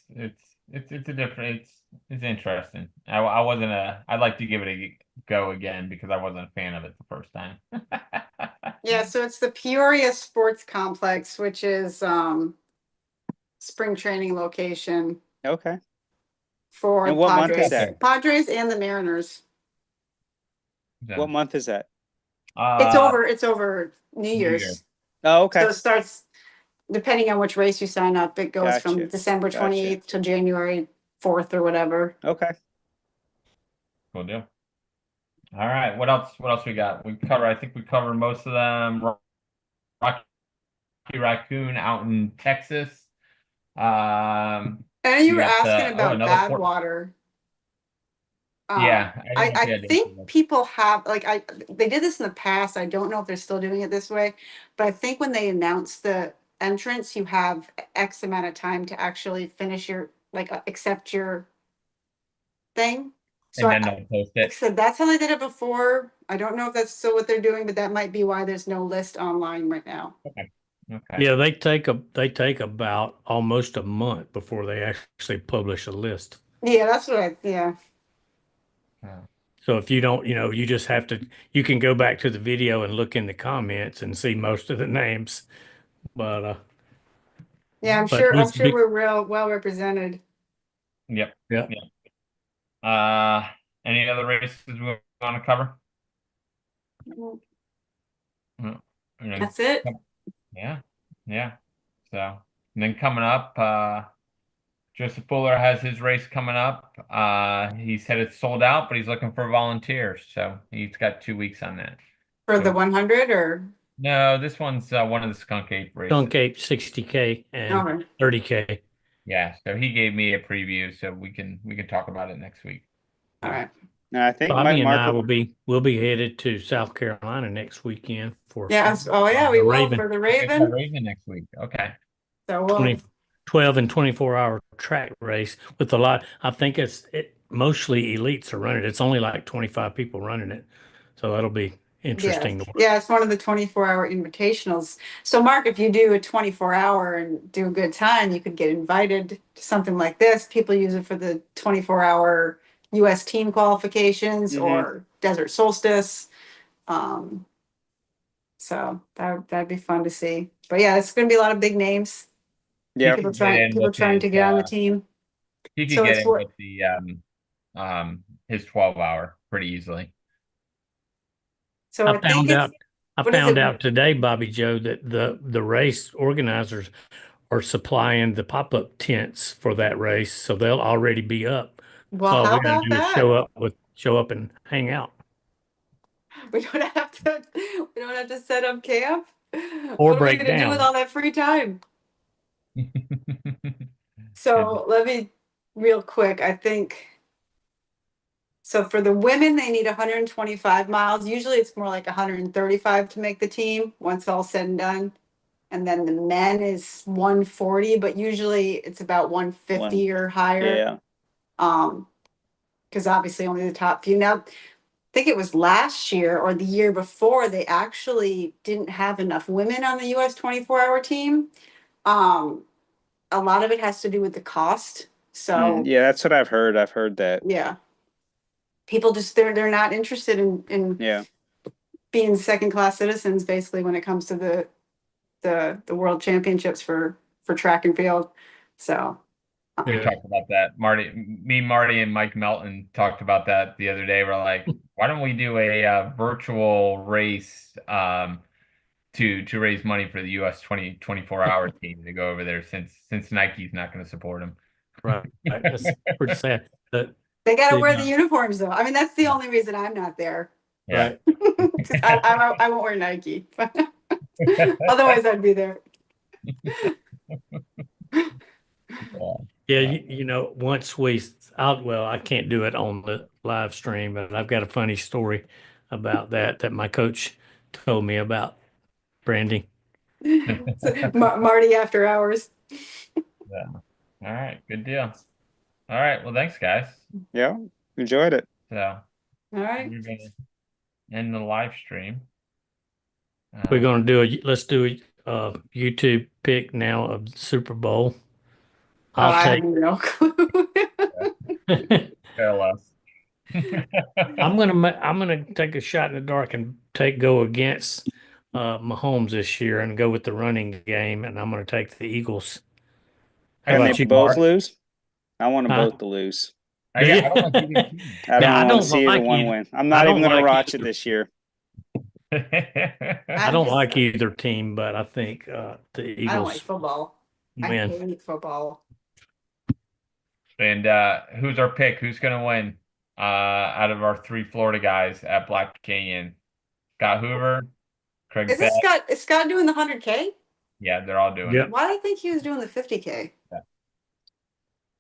It's a different. It's interesting. I'd like to give it a go again because I wasn't a fan of it the first time. Yeah, so it's the Peoria Sports Complex, which is spring training location Okay. for And the what month is Padres. that? Padres and the Mariners. So, What month is that? It's over New Year's. Year's. Oh, okay. So it starts depending on which race you sign up. It goes from Gotcha, December gotcha. 28th to January 4th or whatever. Okay. Cool deal. All right. What else we got? I think we covered most of them. Rocky Raccoon out in Texas. I know you You were got asking about another Badwater. Yeah, I didn't see I it. think people have they did this in the past. I don't know if they're still doing it this way, but I think when they announce the entrance, you have X amount of time to actually finish your accept your thing. So and then they'll post I it. said that's how they did it before. I don't know if that's still what they're doing, but that might be why there's no list online right now. Okay. Yeah, they take about almost a month before they actually publish a list. Yeah, that's what yeah. So if you don't, you just have to, you can go back to the video and look in the comments and see most of the names. But Yeah, I'm But sure who's the big- we're real well represented. Yep. Yep. Any other races we want to cover? That's it. Yeah. So, and then coming up, Joseph Fuller has his race coming up. He said it's sold out, but he's looking for volunteers. So he's got 2 weeks on that. For the 100 or No, this one's one of the Skunk Ape races. Skunk Ape 60K and okay. 30K. Yeah, so he gave me a preview, so we can talk about it next week. All right. And I think Bobby and I Mark. we'll be headed to South Carolina next weekend for Yeah. Oh yeah, we the will Raven for the Okay, Raven. Raven next week. Okay. So we'll 20, 12 and 24-hour track race with a lot. I think mostly elites are running it. It's only like 25 people running it, so that'll be interesting to watch. Yeah, it's one of the 24-hour invitationals. So Mark, if you do a 24-hour and do a good time, you could get invited to something like this. People use it for the 24-hour US team qualifications Mhm. or Desert Solstice. So that'd be fun to see. But yeah, it's going to be a lot of big names. Yeah. He could get in People with trying to get on the team. he could So get it's in for with the his 12-hour pretty easily. so I think it's I what is found it? out today, Bobby Joe, that the race organizers are supplying the pop-up tents for that race, so they'll already be up. Well, So all how we gotta about do is that? show up and hang out. We don't have to set up camp. Or What are we break gonna do with down. all that free time? So let me real quick. I think so for the women, they need 125 miles. Usually it's more like 135 to make the team once all said and done. And then the men is 140, but usually it's about 150 or higher. Yeah. Because obviously only the top few. Now, I think it was last year or the year before, they actually didn't have enough women on the US 24-hour team. A lot of it has to do with the cost. So Yeah, that's what I've heard. I've heard that. yeah, people just they're not interested in Yeah. being second class citizens basically when it comes to the world championships for track and field. So We talked about that. Marty, and Mike Melton talked about that the other day. We're like, why don't we do a virtual race to raise money for the US 24-hour team to go over there since Nike's not going to support them. Right. That's pretty sad. But they got to the, wear the uniforms though. I mean, that's the only reason I'm not there. Yeah. right. 'Cause I won't wear Nike. Otherwise, I'd be there. Yeah, once I can't do it on the live stream, but I've got a funny story about that my coach told me about branding. So, Marty after hours. Yeah. All right. Good deal. All right. Well, thanks, guys. Yeah. Enjoyed it. So All right. we're gonna end the live stream. We're gonna let's do a YouTube pick now of the Super Bowl. I have no clue. Tell us. I'm gonna take a shot in the dark and go against Mahomes this year and go with the running game, and I'm gonna take the Eagles. How Can about they you, both Mark? lose? I want them Huh? both to lose. I don't like either team. I Yeah, I don't want don't to see either like one either- win. I'm I not don't even going to like watch it either. this year. I don't like either team, but I think the I don't like Eagles football. I win. hate football. And who's our pick? Who's gonna win? Out of our three Florida guys at Black Canyon. Scott Hoover, Craig Is this Beck. Scott doing the 100K? Yeah, they're all doing Yep. it. Why did I think he was doing the 50K?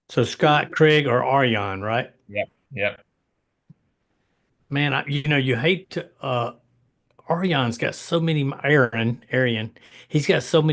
So Scott, Craig, or Ariane, right? Yep. Man, you hate to Ariane's got so many Arian, he's got so many